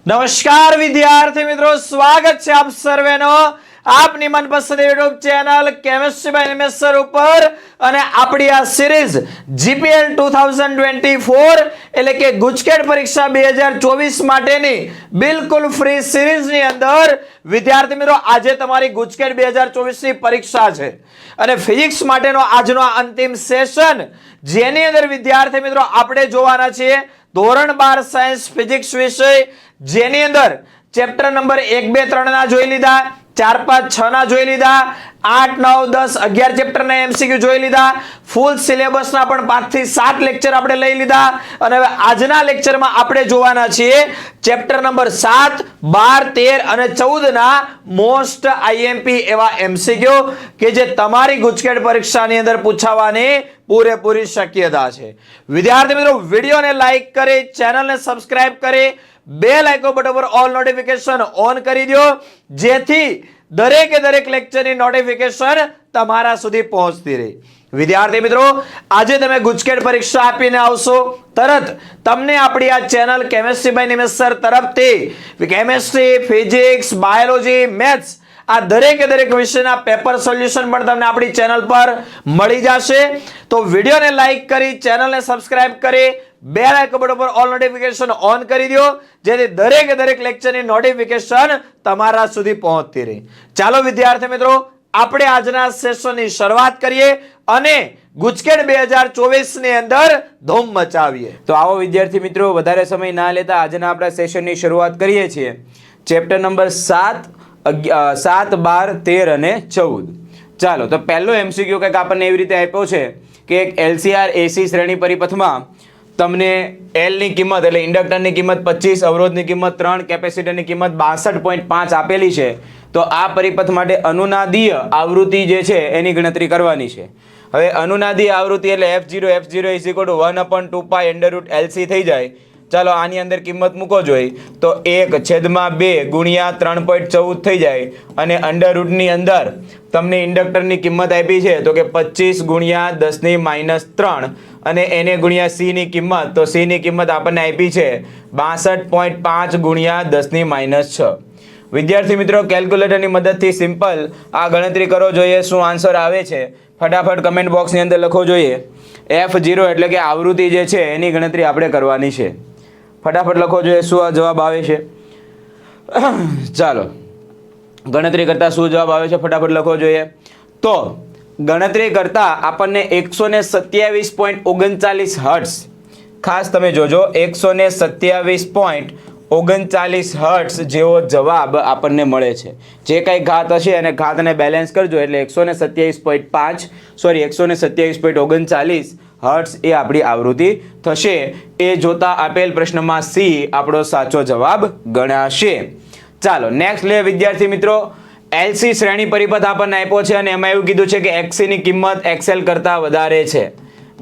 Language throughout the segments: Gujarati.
નમસ્કાર વિદ્યાર્થી મિત્રો, સ્વાગત છે આપ સર્વેનો આપની મનપસંદ YouTube channel chemistry by Nimesh sir ઉપર અને આપણી આ સિરીઝ જીપીએલ 2024 એટલે કે ગુજકેટ પરીક્ષા 2024 માટેની બિલકુલ ફ્રી સિરીઝની અંદર વિદ્યાર્થી મિત્રો આજે તમારી ગુજકેટ 2024 ની પરીક્ષા છે અને ફિઝિક્સ માટેનો આજનો અંતિમ સેશન જેની અંદર વિદ્યાર્થી મિત્રો આપણે જોવાના છીએ ધોરણ 12 સાયન્સ ફિઝિક્સ વિષય જેની અંદર ચેપ્ટર નંબર 1 2 3 ના જોઈ લીધા, 4 5 6 ના જોઈ લીધા, 8 9 10 11 ચેપ્ટર ના એમસીક્યુ જોઈ લીધા, ફૂલ સિલેબસ ના પણ 5 થી 7 લેક્ચર આપણે લઈ લીધા અને હવે આજના લેક્ચરમાં આપણે જોવાના છીએ ચેપ્ટર નંબર 7 12 13 અને 14 ના મોસ્ટ આઈએમપી એવા એમસીક્યુ કે જે તમારી ગુજકેટ પરીક્ષાની અંદર પૂછાવાની પૂરેપૂરી શક્યતા છે। વિદ્યાર્થી મિત્રો વિડિયોને લાઈક કરી, ચેનલને સબસ્ક્રાઇબ કરી, બેલ આઇકોન બટન પર ઓલ નોટિફિકેશન ઓન કરી દો જેથી દરેકે દરેક લેક્ચરની નોટિફિકેશન તમારા સુધી પહોંચતી રહે। વિદ્યાર્થી મિત્રો આજે તમે ગુજકેટ પરીક્ષા આપીને આવશો તરત તમને આપણી આ channel chemistry by Nimesh sir તરફથી કેમિસ્ટ્રી, ફિઝિક્સ, બાયોલોજી, મેથ્સ આ દરેકે દરેક વિષયના પેપર સોલ્યુશન પણ તમને આપણી ચેનલ પર મળી જશે। તો વિડિયોને લાઈક કરી, ચેનલને સબસ્ક્રાઇબ કરી, બેલ આઇકોન બટન પર ઓલ નોટિફિકેશન ઓન કરી દો જેથી દરેકે દરેક લેક્ચરની નોટિફિકેશન તમારા સુધી પહોંચતી રહે। ચાલો વિદ્યાર્થી મિત્રો આપણે આજના સેશનની શરૂઆત કરીએ અને ગુજકેટ 2024 ની અંદર ધૂમ મચાવીએ। તો આવો વિદ્યાર્થી મિત્રો વધારે સમય ના લેતા આજના આપણા સેશનની શરૂઆત કરીએ છીએ ચેપ્ટર નંબર 7 12 13 અને 14। ચાલો તો પહેલો એમસીક્યુ કંઈક આપણને એવી રીતે આપ્યો છે કે એક એલસીઆર એસી શ્રેણી પરિપથમાં તમને એલ ની કિંમત એટલે ઇન્ડક્ટરની કિંમત 25, અવરોધની કિંમત 3, કેપેસિટરની કિંમત 62.5 આપેલી છે। તો આ પરિપથ માટે અનુનાદીય આવૃત્તિ જે છે એની ગણતરી કરવાની છે। હવે અનુનાદીય આવૃત્તિ એટલે f0 1/2π√LC થઈ જાય। ચાલો આની અંદર કિંમત મૂકો જોઈએ તો 1/2 ગુણ્યા 3.14 થઈ જાય અને અંડર રૂટની અંદર તમને ઇન્ડક્ટરની કિંમત આપી છે તો કે 25 ગુણ્યા 10⁻³ અને એને ગુણ્યા સી ની કિંમત તો સી ની કિંમત આપણને આપી છે 62.5 ગુણ્યા 10⁻6। વિદ્યાર્થી મિત્રો કેલ્ક્યુલેટરની મદદથી સિમ્પલ આ ગણતરી કરો જોઈએ શું આન્સર આવે છે ફટાફટ કમેન્ટ બોક્સની અંદર લખો જોઈએ। f0 એટલે કે આવૃત્તિ જે છે એની ગણતરી આપણે કરવાની છે, ફટાફટ લખો જોઈએ શું આ જવાબ આવે છે। ચાલો ગણતરી કરતા શું જવાબ આવે છે ફટાફટ લખો જોઈએ। તો ગણતરી કરતા આપણને 127.39 હર્ટ્ઝ, ખાસ તમે જોજો 127.39 હર્ટ્ઝ જેવો જવાબ આપણને મળે છે। જે કંઈ ઘાત હશે અને ઘાતને બેલેન્સ કરજો એટલે 127.39 હર્ટ્ઝ એ આપણી આવૃત્તિ થશે। એ જોતા આપેલ પ્રશ્નમાં સી આપણો સાચો જવાબ ગણાશે। ચાલો નેક્સ્ટ લે વિદ્યાર્થી મિત્રો એલસી શ્રેણી પરિપથ આપણને આપ્યો છે અને એમાં એવું કીધું છે કે એક્સી ની કિંમત એક્સએલ કરતા વધારે છે,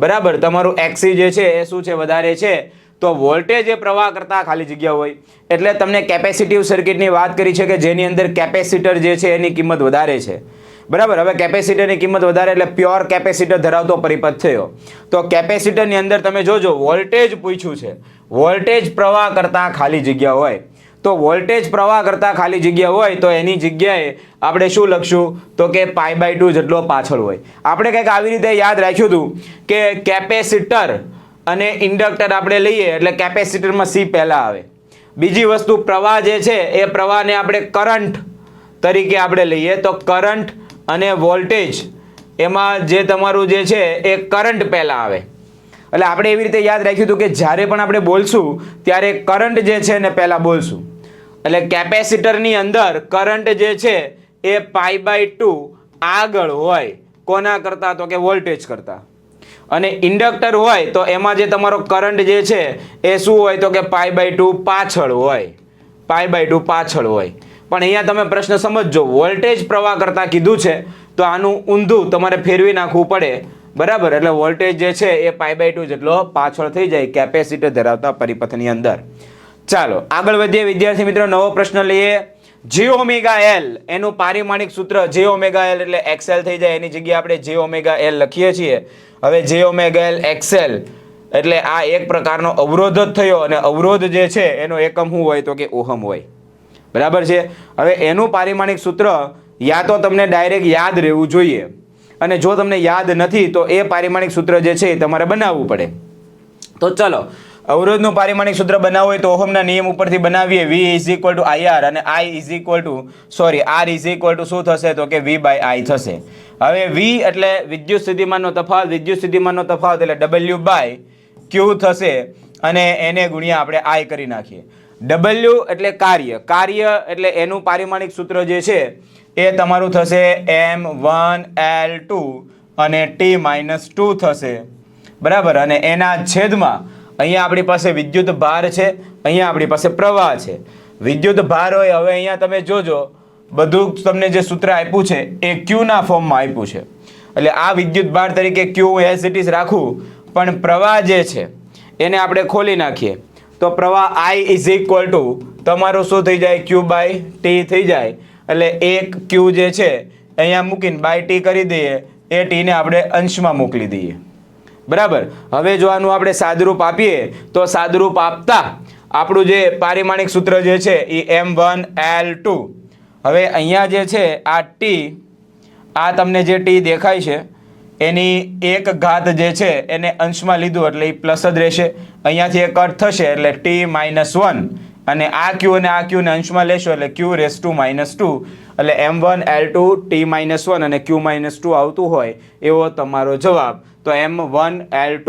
બરાબર। તમારું એક્સી જે છે એ શું છે વધારે છે તો વોલ્ટેજ એ પ્રવાહ કરતા ખાલી જગ્યા હોય એટલે તમને કેપેસિટિવ સર્કિટની વાત કરી છે કે જેની અંદર કેપેસિટર જે છે એની કિંમત વધારે છે, બરાબર। હવે કેપેસિટરની કિંમત વધારે એટલે પ્યોર કેપેસિટર ધરાવતો પરિપથ થયો। તો કેપેસિટરની અંદર તમે જોજો વોલ્ટેજ પૂછ્યું છે, વોલ્ટેજ પ્રવાહ કરતા ખાલી જગ્યા હોય તો વોલ્ટેજ પ્રવાહ કરતા ખાલી જગ્યા હોય તો એની જગ્યાએ આપણે શું લખશું તો કે π/2 જેટલો પાછળ હોય। આપણે કંઈક આવી રીતે યાદ રાખ્યું હતું કે કેપેસિટર અને ઇન્ડક્ટર આપણે લઈએ એટલે કેપેસિટરમાં સી પહેલા આવે। બીજી વસ્તુ પ્રવાહ જે છે એ પ્રવાહને આપણે કરંટ તરીકે આપણે લઈએ તો કરંટ અને વોલ્ટેજ એમાં જે તમારું જે છે એ કરંટ પહેલા આવે। એટલે આપણે એવી રીતે યાદ રાખ્યું હતું કે જ્યારે પણ આપણે બોલશું ત્યારે કરંટ જે છે ને પહેલા બોલશું એટલે કેપેસિટરની અંદર કરંટ જે છે એ π/2 આગળ હોય કોના કરતા તો કે વોલ્ટેજ કરતા અને ઇન્ડક્ટર હોય તો એમાં જે તમારો કરંટ જે છે એ શું હોય તો કે π/2 પાછળ હોય, π/2 પાછળ હોય। પણ અહીંયા તમે પ્રશ્ન સમજજો વોલ્ટેજ પ્રવાહ કરતા કીધું છે તો આનું ઊંધું તમારે ફેરવી નાખવું પડે, બરાબર। એટલે વોલ્ટેજ જે છે એ π/2 જેટલો પાછળ થઈ જાય કેપેસિટર ધરાવતા પરિપથની અંદર। ચાલો આગળ વધીએ વિદ્યાર્થી મિત્રો, નવો પ્રશ્ન લઈએ। j⍵L એનું પારિમાણિક સૂત્ર j⍵L એટલે XL થઈ જાય એની જગ્યાએ આપણે j⍵L લખીએ છીએ। હવે j⍵L XL એટલે આ એક પ્રકારનો અવરોધ જ થયો અને અવરોધ જે છે એનો એકમ શું હોય તો કે ઓહમ હોય. બરાબર છે. હવે એનું પારિમાણિક સૂત્ર યા તો તમને ડાયરેક્ટ યાદ રહેવું જોઈએ, અને જો તમને યાદ નથી તો એ પારિમાણિક સૂત્ર જે છે એ તમારે બનાવવું પડે. તો ચલો, અવરોધનું પારિમાણિક સૂત્ર બનાવવું હોય તો ઓહમના નિયમ ઉપરથી બનાવીએ. V is equal two IR અને R ઇઝ ઇક્વલ ટુ શું થશે તો કે V/I થશે. હવે V એટલે વિદ્યુત સ્થિતિમાનનો તફાવત એટલે W/Q થશે અને એને ગુણ્યા આપણે I કરી નાખીએ. W એટલે કાર્ય એટલે એનું પારિમાણિક સૂત્ર જે છે એ તમારું થશે M1L2 અને T-2 થશે. બરાબર. અને એના છેદમાં અહીંયા આપણી પાસે વિદ્યુત ભાર છે, અહીંયા આપણી પાસે પ્રવાહ છે. વિદ્યુત ભાર હોય, હવે અહીંયા તમે જોજો બધું તમને જે સૂત્ર આપ્યું છે એ Q ના ફોર્મમાં આપ્યું છે. એટલે આ વિદ્યુત ભાર તરીકે Q એઝ ઇટ ઇઝ રાખવું, પણ પ્રવાહ જે છે એને આપણે ખોલી નાખીએ તો પ્રવાહ I ઇઝ ઇક્વલ ટુ તમારું શું થઈ જાય Q/T થઈ જાય. એટલે એક Q જે છે અહીંયા મૂકીને બાય T કરી દઈએ, એ T ને આપણે અંશમાં મોકલી દઈએ. બરાબર. હવે જો આનું આપણે સાદુરૂપ આપીએ તો સાદુરૂપ આપતા આપણું જે પારિમાણિક સૂત્ર જે છે એ M1L2. હવે અહીંયા જે છે આ T, આ તમને જે T દેખાય છે એની એક ઘાત જે છે એને અંશમાં લીધું એટલે એ પ્લસ જ રહેશે. અહીંયાથી એ કટ થશે એટલે T-1 અને આ Q અને આ Q ને અંશમાં લેશો એટલે Q⁻². એટલે M1L2 T-1 અને Q-2 આવતું હોય એવો તમારો જવાબ. તો M1L2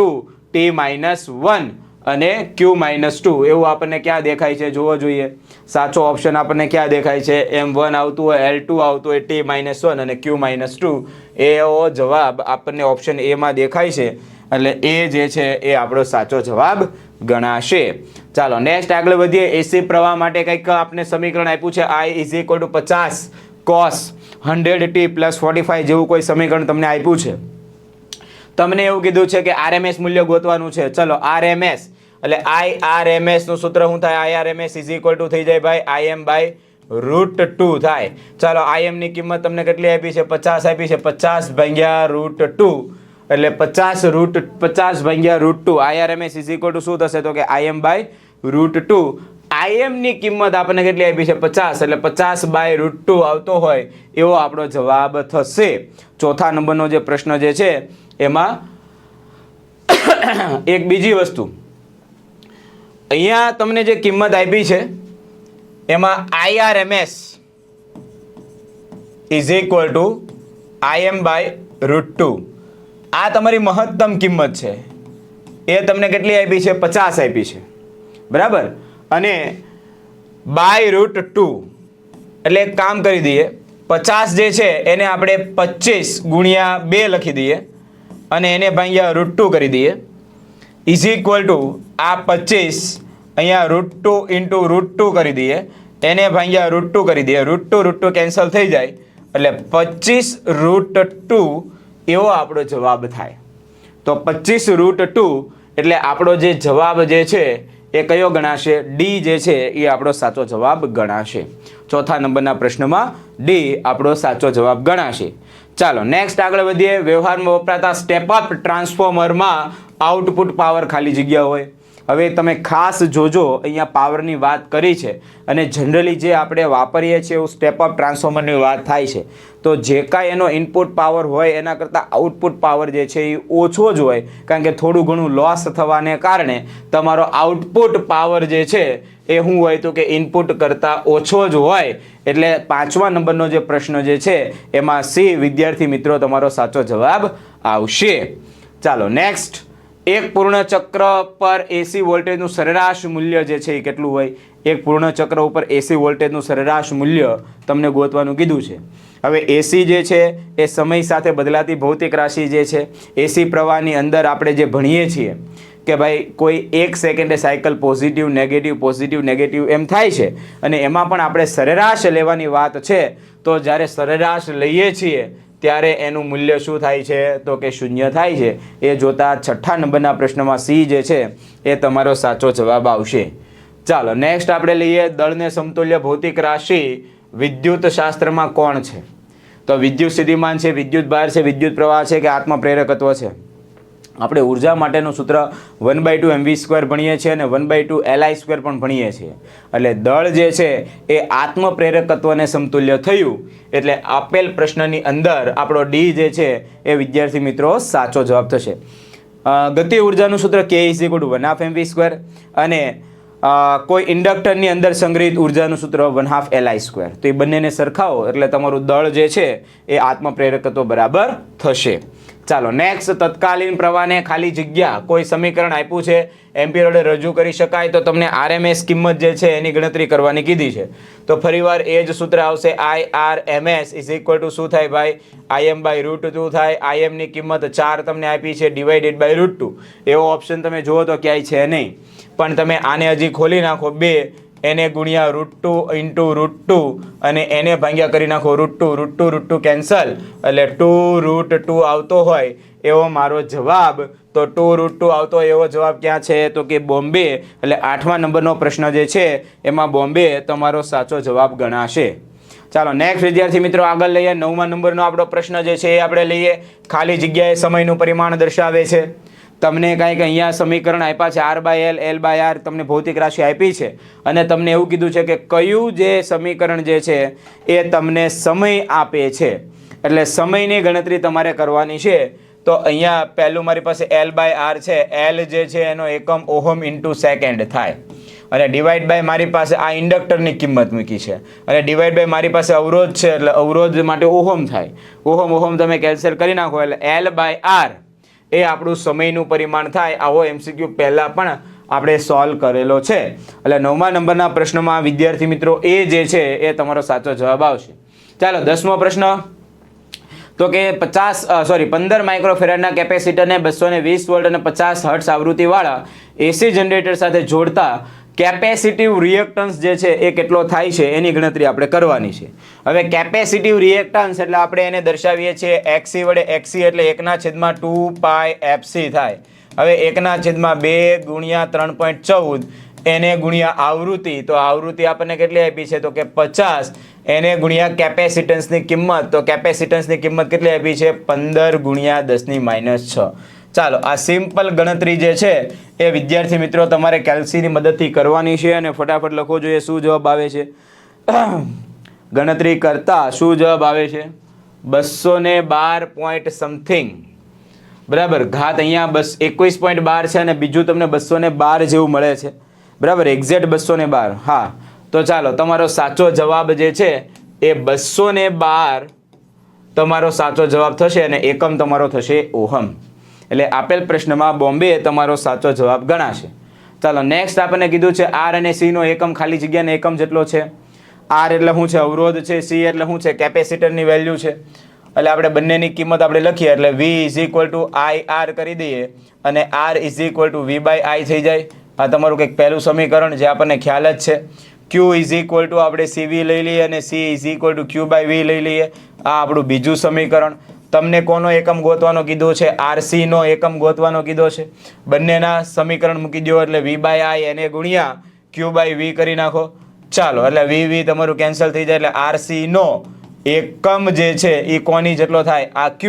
T-1 અને Q-2 એવું આપણને ક્યાં દેખાય છે જોવો જોઈએ. સાચો ઓપ્શન આપણને ક્યાં દેખાય છે? M1 આવતું હોય, L2 આવતું હોય, T-1 અને Q-2 એવો જવાબ આપણને ઓપ્શન A માં દેખાય છે. એટલે એ જે છે એ આપણો સાચો જવાબ ગણાશે. ચાલો નેક્સ્ટ આગળ વધીએ. AC પ્રવાહ માટે કંઈક આપણે સમીકરણ આપ્યું છે I is equal two 50 cos 100t + 45 જેવું કોઈ સમીકરણ તમને આપ્યું છે. તમને એવું કીધું છે કે RMS મૂલ્ય ગોતવાનું છે. ચલો RMS એટલે IRMS નું સૂત્ર શું થાય? IRMS ઇઝ ઇક્વલ ટુ થઈ જાય ભાઈ Im/√2 થાય. ચાલો Im ની કિંમત તમને કેટલી આપી છે? 50 આપી છે. 50/√2 એટલે 50/√2. IRMS ઇઝ ઇક્વલ ટુ શું થશે તો કે Im/√2. Im ની કિંમત આપણને કેટલી આપી છે? 50 એટલે 50/√2 આવતો હોય એવો આપણો જવાબ થશે. ચોથા નંબરનો જે પ્રશ્ન જે છે એમાં એક બીજી વસ્તુ, અહીંયા તમને જે કિંમત આપી છે એમાં IRMS is equal two Im/√2. આ તમારી મહત્તમ કિંમત છે. એ તમને કેટલી આપી છે? 50 આપી છે. બરાબર. અને /√2 એટલે એક કામ કરી દઈએ, 50 જે છે એને આપણે 25 × 2 લખી દઈએ અને એને ભાગ્યા √2 કરી દઈએ. ઇઝ ઇક્વલ ટુ આ 25 અહીંયા √2 × √2 કરી દઈએ, એને ભાગ્યા √2 કરી દઈએ. √2 કેન્સલ થઈ જાય એટલે 25√2 એવો આપણો જવાબ થાય. તો 25√2 એટલે આપણો જે જવાબ જે છે એ કયો ગણાશે? D જે છે એ આપણો સાચો જવાબ ગણાશે. ચોથા નંબરના પ્રશ્નમાં D આપણો સાચો જવાબ ગણાશે. ચાલો નેક્સ્ટ આગળ વધીએ. વ્યવહારમાં વપરાતા સ્ટેપ અપ ટ્રાન્સફોર્મરમાં આઉટપુટ પાવર ખાલી જગ્યા હોય. હવે તમે ખાસ જોજો, અહીંયા પાવરની વાત કરી છે અને જનરલી જે આપણે વાપરીએ છીએ એવું સ્ટેપ અપ ટ્રાન્સફોર્મરની વાત થાય છે. તો જે કાંઈ એનો ઇનપુટ પાવર હોય એના કરતાં આઉટપુટ પાવર જે છે એ ઓછો જ હોય, કારણ કે થોડું ઘણું લોસ થવાને કારણે તમારો આઉટપુટ પાવર જે છે એ શું હોય તો કે ઇનપુટ કરતાં ઓછો જ હોય. એટલે 5મા નંબરનો જે પ્રશ્ન જે છે એમાં C વિદ્યાર્થી મિત્રો તમારો સાચો જવાબ આવશે. ચાલો નેક્સ્ટ. એક પૂર્ણ ચક્ર પર AC વોલ્ટેજનું સરેરાશ મૂલ્ય જે છે એ કેટલું હોય? એક પૂર્ણ ચક્ર ઉપર AC વોલ્ટેજનું સરેરાશ મૂલ્ય તમને ગોતવાનું કીધું છે. હવે AC જે છે એ સમય સાથે બદલાતી ભૌતિક રાશિ જે છે. AC પ્રવાહની અંદર આપણે જે ભણીએ છીએ કે ભાઈ કોઈ 1 સેકન્ડે સાયકલ પોઝિટિવ નેગેટિવ એમ થાય છે, અને એમાં પણ આપણે સરેરાશ લેવાની વાત છે. તો જ્યારે સરેરાશ લઈએ છીએ ત્યારે એનું મૂલ્ય શું થાય છે તો કે 0 થાય છે. એ જોતા 6થા નંબરના પ્રશ્નમાં C જે છે એ તમારો સાચો જવાબ આવશે. ચાલો નેક્સ્ટ આપણે લઈએ. દળને સમતુલ્ય ભૌતિક રાશિ વિદ્યુત શાસ્ત્રમાં કોણ છે? તો વિદ્યુત સ્થિતિમાન છે, વિદ્યુત ભાર છે, વિદ્યુત પ્રવાહ છે કે આત્મપ્રેરકત્વ છે? આપણે ઉર્જા માટેનું સૂત્ર 1/2 mv² ભણીએ છીએ અને 1/2 li² પણ ભણીએ છીએ. એટલે દળ જે છે એ આત્મપ્રેરકત્વને સમતુલ્ય થયું. એટલે આપેલ પ્રશ્નની અંદર આપણો ડી જે છે એ વિદ્યાર્થી મિત્રો સાચો જવાબ થશે. ગતિ ઉર્જાનું સૂત્ર k = 1/2 mv² અને કોઈ ઇન્ડક્ટરની અંદર સંગ્રહિત ઉર્જાનું સૂત્ર 1/2 li². તો એ બંનેને સરખાવો એટલે તમારું દળ જે છે એ આત્મપ્રેરકત્વ બરાબર થશે. ચાલો નેક્સ્ટ, તત્કાલીન પ્રવાહને ખાલી જગ્યા કોઈ સમીકરણ આપ્યું છે, એમ્પિયર વડે રજૂ કરી શકાય, તો તમને RMS કિંમત જે છે એની ગણતરી કરવાની કીધી છે. તો ફરીવાર એ જ સૂત્ર આવશે, IRMS = શું થાય ભાઈ, Im/√2 થાય. Im ની કિંમત 4 તમને આપી છે, /√2. એવો ઓપ્શન તમે જુઓ તો ક્યાંય છે નહીં, પણ તમે આને હજી ખોલી નાખો, 2 એને ગુણ્યા √2 × √2 અને એને ભાગ્યા કરી નાખો √2 કેન્સલ, એટલે 2√2 આવતો હોય એવો મારો જવાબ. તો 2√2 આવતો હોય એવો જવાબ ક્યાં છે, તો કે બોમ્બે. એટલે 8મા નંબરનો પ્રશ્ન જે છે એમાં બોમ્બે તમારો સાચો જવાબ ગણાશે. ચાલો નેક્સ્ટ વિદ્યાર્થી મિત્રો આગળ લઈએ. 9મા નંબરનો આપણો પ્રશ્ન જે છે એ આપણે લઈએ. ખાલી જગ્યાએ સમયનું પરિમાણ દર્શાવે છે. તમને કાંઈક અહીંયા સમીકરણ આપ્યા છે, R/L L/R, તમને ભૌતિક રાશિ આપી છે અને તમને એવું કીધું છે કે કયું જે સમીકરણ જે છે એ તમને સમય આપે છે. એટલે સમયની ગણતરી તમારે કરવાની છે. તો અહીંયા પહેલું મારી પાસે L/R છે. L જે છે એનો એકમ ઓહમ × સેકન્ડ થાય અને ડિવાઈડ બાય મારી પાસે આ ઇન્ડક્ટરની કિંમત મૂકી છે અને ડિવાઈડ બાય મારી પાસે અવરોધ છે એટલે અવરોધ માટે ઓહમ થાય. ઓહમ તમે કેન્સલ કરી નાખો એટલે L/R એ આપણું સમયનું પરિમાણ થાય. આવો MCQ પહેલાં પણ આપણે સોલ્વ કરેલો છે. એટલે 9મા નંબરના પ્રશ્નમાં વિદ્યાર્થી મિત્રો એ જે છે એ તમારો સાચો જવાબ આવશે. ચાલો 10મો પ્રશ્ન, તો કે 15 માઇક્રોફેરાડના કેપેસિટરને 220 વોલ્ટ અને 50 હર્ટ્ઝ આવૃત્તિવાળા AC જનરેટર સાથે જોડતા કેપેસિટિવ રિએક્ટન્સ જે છે એ કેટલો થાય છે એની ગણતરી આપણે કરવાની છે. હવે કેપેસિટિવ રિએક્ટન્સ એટલે આપણે એને દર્શાવીએ છીએ XC વડે. XC એટલે 1/2πfc થાય. હવે 1/2 ગુણ્યા 3.14 એને ગુણ્યા આવૃત્તિ. તો આવૃત્તિ આપણને કેટલી આપી છે, તો કે 50. એને ગુણ્યા કેપેસિટન્સની કિંમત. તો કેપેસિટન્સની કિંમત કેટલી આપી છે, 15 ગુણ્યા 10⁻6. ચાલો આ સિમ્પલ ગણતરી જે છે એ વિદ્યાર્થી મિત્રો તમારે કેલ્સીની મદદથી કરવાની છે અને ફટાફટ લખો જોઈએ શું જવાબ આવે છે. ગણતરી કરતા શું જવાબ આવે છે, 212 પોઈન્ટ સમથિંગ. બરાબર, ઘાત અહીંયા 21.12 છે અને બીજું તમને 212 જેવું મળે છે. બરાબર, એક્ઝેક્ટ 212. હા, તો ચાલો તમારો સાચો જવાબ જે છે એ 212 તમારો સાચો જવાબ થશે અને એકમ તમારો થશે ઓહમ. એટલે આપેલ પ્રશ્નમાં બોમ્બે તમારો સાચો જવાબ ગણાશે. ચાલો નેક્સ્ટ આપણને કીધું છે R અને C નો એકમ ખાલી જગ્યાનો એકમ જેટલો છે. R એટલે શું છે, અવરોધ છે. C એટલે શું છે, કેપેસિટરની વેલ્યુ છે. એટલે આપણે બંનેની કિંમત આપણે લખીએ એટલે V = IR કરી દઈએ અને R = V/I થઈ જાય. આ તમારું કંઈક પહેલું સમીકરણ જે આપણને ખ્યાલ જ છે. Q = આપણે CV લઈ લઈએ અને C = Q/V લઈ લઈએ. આ આપણું બીજું સમીકરણ. તમને કોનો એકમ ગોતવાનો કીધો છે, RC નો એકમ ગોતવાનો કીધો છે. બંનેના સમીકરણ મૂકી દો એટલે V/I એને ગુણ્યા Q/V કરી નાખો. ચાલો એટલે V તમારું કેન્સલ થઈ જાય એટલે RC નો એકમ જે છે એ કોની જેટલો થાય, આ Q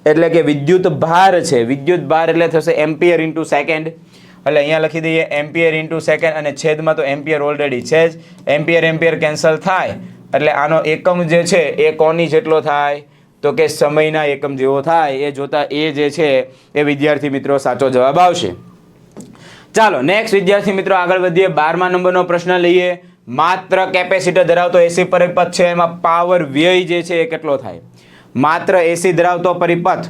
એટલે કે વિદ્યુત ભાર છે. વિદ્યુત ભાર એટલે થશે એમ્પિયર × સેકન્ડ. એટલે અહીંયા લખી દઈએ એમ્પિયર × સેકન્ડ અને છેદમાં તો એમ્પિયર ઓલરેડી છે જ. એમ્પિયર કેન્સલ થાય એટલે આનો એકમ જે છે એ કોની જેટલો થાય, તો કે સમયના એકમ જેવો થાય. એ જોતા એ જે છે એ વિદ્યાર્થી મિત્રો સાચો જવાબ આવશે. ચાલો નેક્સ્ટ વિદ્યાર્થી મિત્રો આગળ વધીએ. 12મા નંબરનો પ્રશ્ન લઈએ. માત્ર કેપેસિટર ધરાવતો AC પરિપથ છે એમાં પાવર વ્યય જે છે એ કેટલો થાય. માત્ર AC ધરાવતો પરિપથ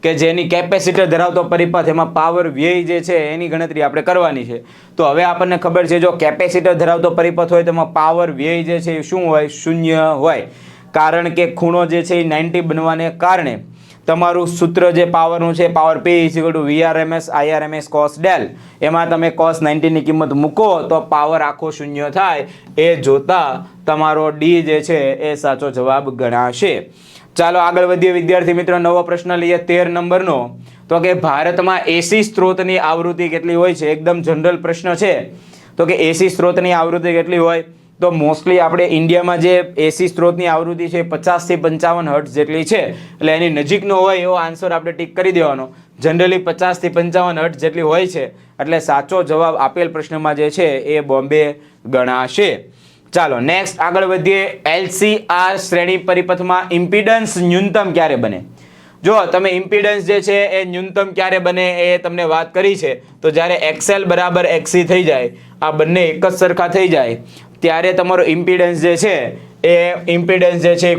કે જેની કેપેસિટર ધરાવતો પરિપથ એમાં પાવર વ્યય જે છે એની ગણતરી આપણે કરવાની છે. તો હવે આપણને ખબર છે જો કેપેસિટર ધરાવતો પરિપથ હોય તો એમાં પાવર વ્યય જે છે એ શું હોય, 0 હોય. કારણ કે ખૂણો જે છે એ 90 બનવાને કારણે તમારું સૂત્ર જે પાવરનું છે, power P = VRMS IRMS cos del. એમાં તમે cos 90 ની કિંમત મૂકો તો પાવર આખો 0 થાય. એ જોતા તમારો D જે છે એ સાચો જવાબ ગણાશે. ચાલો આગળ વધીએ વિદ્યાર્થી મિત્રો. નવો પ્રશ્ન લઈએ 13 નંબરનો. તો કે ભારતમાં AC સ્ત્રોતની આવૃત્તિ કેટલી હોય છે. એકદમ જનરલ પ્રશ્ન છે. તો કે AC સ્ત્રોતની આવૃત્તિ કેટલી હોય, તો મોસ્ટલી આપણે ઇન્ડિયામાં જે AC સ્ત્રોતની આવૃત્તિ છે 50 થી 55 હર્ટ્ઝ જેટલી છે. એટલે એની નજીકનો હોય એવો આન્સર આપણે ટીક કરી દેવાનો. જનરલી 50 થી 55 હર્ટ્ઝ જેટલી હોય છે, એટલે સાચો જવાબ આપેલ પ્રશ્નમાં જે છે એ બોમ્બે ગણાશે. ચાલો નેક્સ્ટ આગળ વધીએ. LCR શ્રેણી પરિપથમાં ઇમ્પિડન્સ ન્યૂનતમ ક્યારે બને? જો તમે ઇમ્પિડન્સ જે છે એ ન્યૂનતમ ક્યારે બને એ તમને વાત કરી છે, તો જ્યારે XL બરાબર XC થઈ જાય, આ બંને એક જ સરખા થઈ જાય, ત્યારે તમારો ઇમ્પિડન્સ જે છે એ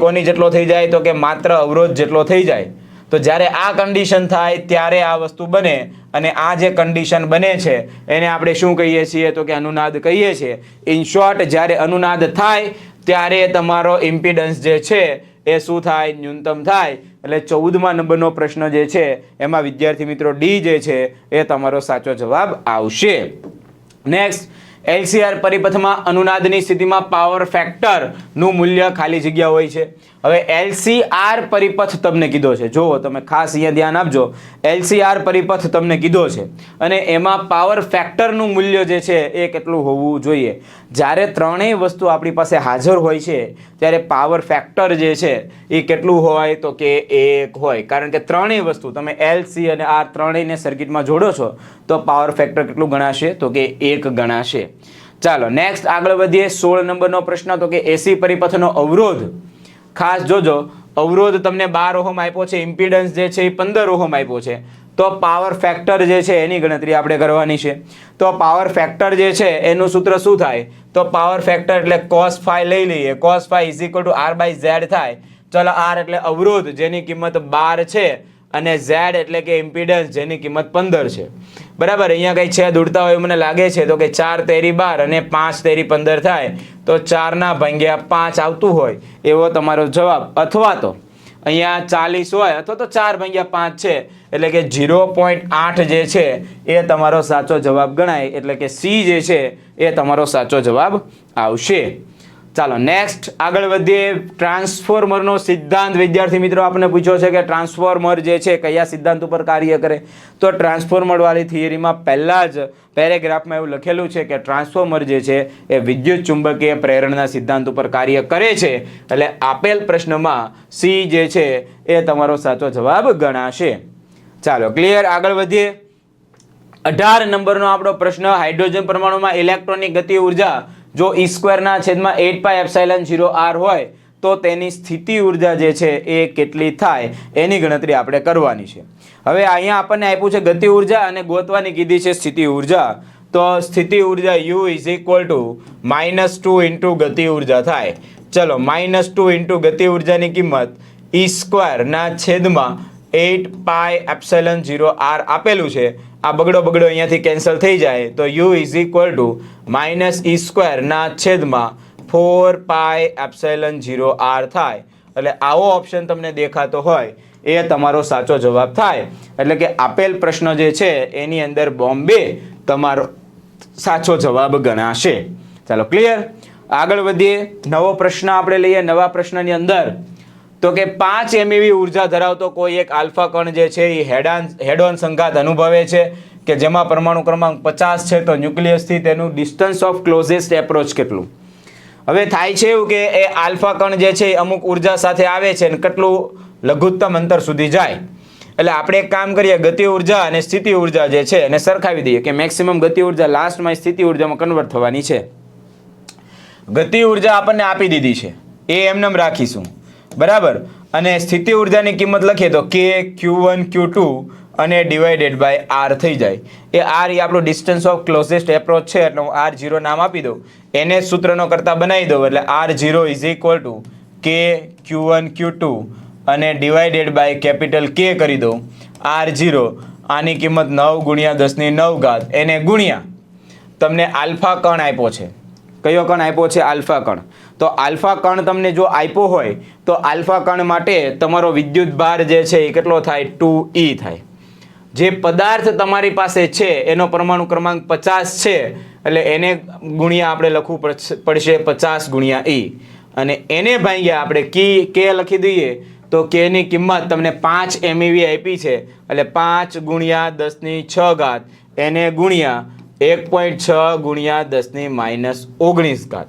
કોની જેટલો થઈ જાય? તો કે માત્ર અવરોધ જેટલો થઈ જાય. તો જ્યારે આ કન્ડિશન થાય ત્યારે આ વસ્તુ બને, અને આ જે કન્ડિશન બને છે એને આપણે શું કહીએ છીએ? તો કે અનુનાદ કહીએ છીએ. ઇન શોર્ટ, જ્યારે અનુનાદ થાય ત્યારે તમારો ઇમ્પિડન્સ જે છે એ શું થાય? ન્યૂનતમ થાય. એટલે 14મા નંબરનો પ્રશ્ન જે છે એમાં વિદ્યાર્થી મિત્રો ડી જે છે એ તમારો સાચો જવાબ આવશે. નેક્સ્ટ, LCR પરિપથમાં અનુનાદની સ્થિતિમાં પાવર ફેક્ટર નું મૂલ્ય ખાલી જગ્યા હોય છે. હવે LCR પરિપથ તમને કીધો છે, જુઓ તમે ખાસ અહીંયા ધ્યાન આપજો. LCR પરિપથ તમને કીધો છે અને એમાં પાવર ફેક્ટરનું મૂલ્ય જે છે એ કેટલું હોવું જોઈએ? જ્યારે ત્રણેય વસ્તુ આપણી પાસે હાજર હોય છે ત્યારે પાવર ફેક્ટર જે છે એ કેટલું હોય? તો કે 1 હોય. કારણ કે ત્રણેય વસ્તુ તમે L, C અને R ત્રણેયને સર્કિટમાં જોડો છો તો પાવર ફેક્ટર કેટલું ગણાશે? તો કે 1 ગણાશે. ચાલો નેક્સ્ટ આગળ વધીએ. 16 નંબરનો પ્રશ્ન, તો કે AC પરિપથનો અવરોધ. ખાસ જોજો, અવરોધ તમને 12 ઓહમ આપ્યો છે, ઇમ્પિડન્સ જે છે એ 15 ઓહમ આપ્યો છે, તો પાવર ફેક્ટર જે છે એની ગણતરી આપણે કરવાની છે. તો પાવર ફેક્ટર જે છે એનું સૂત્ર શું થાય? તો પાવર ફેક્ટર એટલે cos phi લઈ લઈએ. cos phi = R/Z થાય. ચલો, R એટલે અવરોધ જેની કિંમત 12 છે, અને Z એટલે કે ઇમ્પિડન્સ જેની કિંમત 15 છે. બરાબર, અહીંયા કઈ છેદ ઉડતા હોય મને લાગે છે, તો કે 4 તેરી 12 અને 5 તેરી 15 થાય, તો 4/5 આવતું હોય એવો તમારો જવાબ. અથવા તો અહીંયા 40 હોય અથવા તો 4/5 છે, એટલે કે 0.8 જે છે એ તમારો સાચો જવાબ ગણાય. એટલે કે C જે છે એ તમારો સાચો જવાબ આવશે. ચાલો નેક્સ્ટ આગળ વધીએ. ટ્રાન્સફોર્મરનો સિદ્ધાંત વિદ્યાર્થી મિત્રો આપણને પૂછ્યો છે કે ટ્રાન્સફોર્મર જે છે કયા સિદ્ધાંત ઉપર કાર્ય કરે? તો ટ્રાન્સફોર્મર વાળી થિયરીમાં પહેલા જ પેરેગ્રાફમાં એવું લખેલું છે કે ટ્રાન્સફોર્મર જે છે એ વિદ્યુત ચુંબકીય પ્રેરણના સિદ્ધાંત ઉપર કાર્ય કરે છે. એટલે આપેલ પ્રશ્નમાં C જે છે એ તમારો સાચો જવાબ ગણાશે. ચાલો ક્લિયર, આગળ વધીએ. 18 નંબરનો આપણો પ્રશ્ન, હાઇડ્રોજન પરમાણુમાં ઇલેક્ટ્રોનની ગતિ ઉર્જા જો E²/8πε0r હોય તો તેની સ્થિતિ ઉર્જા જે છે એ કેટલી થાય એની ગણતરી આપણે કરવાની છે. હવે અહીંયા આપણને આપ્યું છે ગતિ ઉર્જા અને ગોતવાની કીધી છે સ્થિતિ ઉર્જા. તો સ્થિતિ ઉર્જા U = -2 * ગતિ ઉર્જા થાય. ચલો, -2 * ગતિ ઉર્જાની કિંમત E²/8πε0r આપેલું છે. આ બગડો અહીંયાથી કેન્સલ થઈ જાય, તો U = -E²/4πε0r થાય. એટલે આવો ઓપ્શન તમને દેખાતો હોય એ તમારો સાચો જવાબ થાય. એટલે કે આપેલ પ્રશ્ન જે છે એની અંદર બોમ્બે તમારો સાચો જવાબ ગણાશે. ચાલો ક્લિયર, આગળ વધીએ. નવો પ્રશ્ન આપણે લઈએ. નવા પ્રશ્નની અંદર તો કે 5 MeV ઉર્જા ધરાવતો કોઈ એક આલ્ફા કણ જે છે એ હેડ ઓન સંઘાત અનુભવે છે કે જેમાં પરમાણુ ક્રમાંક 50 છે, તો ન્યુક્લિયસથી તેનું ડિસ્ટન્સ ઓફ ક્લોઝેસ્ટ એપ્રોચ કેટલું? હવે થાય છે એવું કે એ આલ્ફા કણ જે છે અમુક ઉર્જા સાથે આવે છે અને કેટલું લઘુત્તમ અંતર સુધી જાય. એટલે આપણે એક કામ કરીએ, ગતિ ઉર્જા અને સ્થિતિ ઉર્જા જે છે એને સરખાવી દઈએ કે મેક્સિમમ ગતિ ઉર્જા લાસ્ટમાં સ્થિતિ ઉર્જામાં કન્વર્ટ થવાની છે. ગતિ ઉર્જા આપણને આપી દીધી છે, એ એમનેમ રાખીશું. બરાબર, અને સ્થિતિ ઉર્જાની કિંમત લખીએ તો K, Q1, Q2 અને /R થઈ જાય. એ R એ આપણું ડિસ્ટન્સ ઓફ ક્લોઝેસ્ટ એપ્રોચ છે, એટલે હું R0 નામ આપી દઉં. એને સૂત્રનો કરતા બનાવી દઉં, એટલે R0 = K, Q1, Q2 અને /K કરી દઉં. R0 આની કિંમત 9 × 10⁹ એને ગુણ્યા તમને આલ્ફા કણ આપ્યો છે. કયો કણ આપ્યો છે? આલ્ફા કણ. તો આલ્ફા કણ તમને જો આપ્યો હોય તો આલ્ફા કણ માટે તમારો વિદ્યુત ભાર જે છે એ કેટલો થાય? 2E થાય. જે પદાર્થ તમારી પાસે છે એનો પરમાણુ ક્રમાંક 50 છે, એટલે એને ગુણ્યા આપણે લખવું પડશે 50 × E, અને એને ભાગ્યા આપણે K લખી દઈએ તો K ની કિંમત તમને 5 MeV આપી છે, એટલે 5 × 10⁶ એને ગુણ્યા 1.6 × 10⁻19.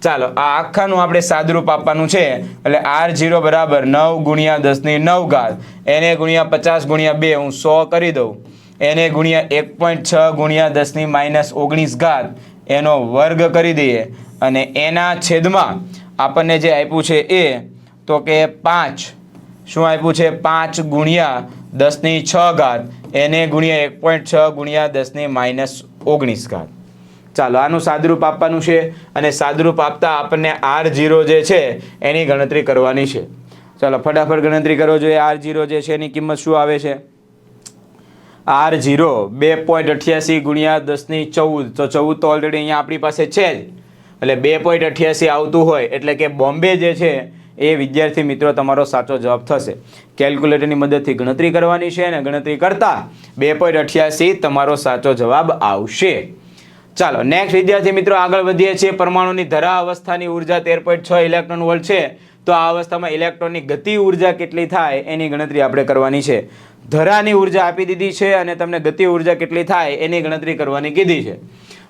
ચાલો આ આખાનું આપણે સાદરૂપ આપવાનું છે એટલે R0 બરાબર 9 ગુણ્યા 10⁹ ઘાત એને ગુણ્યા 50 ગુણ્યા 2 હું 100 કરી દઉં એને ગુણ્યા 1.6 ગુણ્યા 10⁻19 ઘાત એનો વર્ગ કરી દઈએ અને એના છેદમાં આપણને જે આપ્યું છે એ તો કે 5 શું આપ્યું છે 5 ગુણ્યા 10⁶ ઘાત એને ગુણ્યા 1.6 ગુણ્યા 10⁻19 ઘાત ચાલો આનું સાદરૂપ આપવાનું છે અને સાદરૂપ આપતા આપણને R0 જે છે એની ગણતરી કરવાની છે ચાલો ફટાફટ ગણતરી કરો જોઈએ R0 જે છે એની કિંમત શું આવે છે R0 2.88 ગુણ્યા 10⁻14 તો 14 તો ઓલરેડી અહીંયા આપણી પાસે છે જ એટલે 2.88 આવતું હોય એટલે કે બોમ્બે જે છે એ વિદ્યાર્થી મિત્રો તમારો સાચો જવાબ થશે કેલ્ક્યુલેટરની મદદથી ગણતરી કરવાની છે અને ગણતરી કરતા 2.88 તમારો સાચો જવાબ આવશે ચાલો નેક્સ્ટ વિદ્યાર્થી મિત્રો આગળ વધીએ છીએ પરમાણુની ધરા અવસ્થાની ઉર્જા 13.6 ઇલેક્ટ્રોન વોલ્ટ છે તો આ અવસ્થામાં ઇલેક્ટ્રોનની ગતિ ઉર્જા કેટલી થાય એની ગણતરી આપણે કરવાની છે ધરાની ઉર્જા આપી દીધી છે અને તમને ગતિ ઉર્જા કેટલી થાય એની ગણતરી કરવાની કીધી છે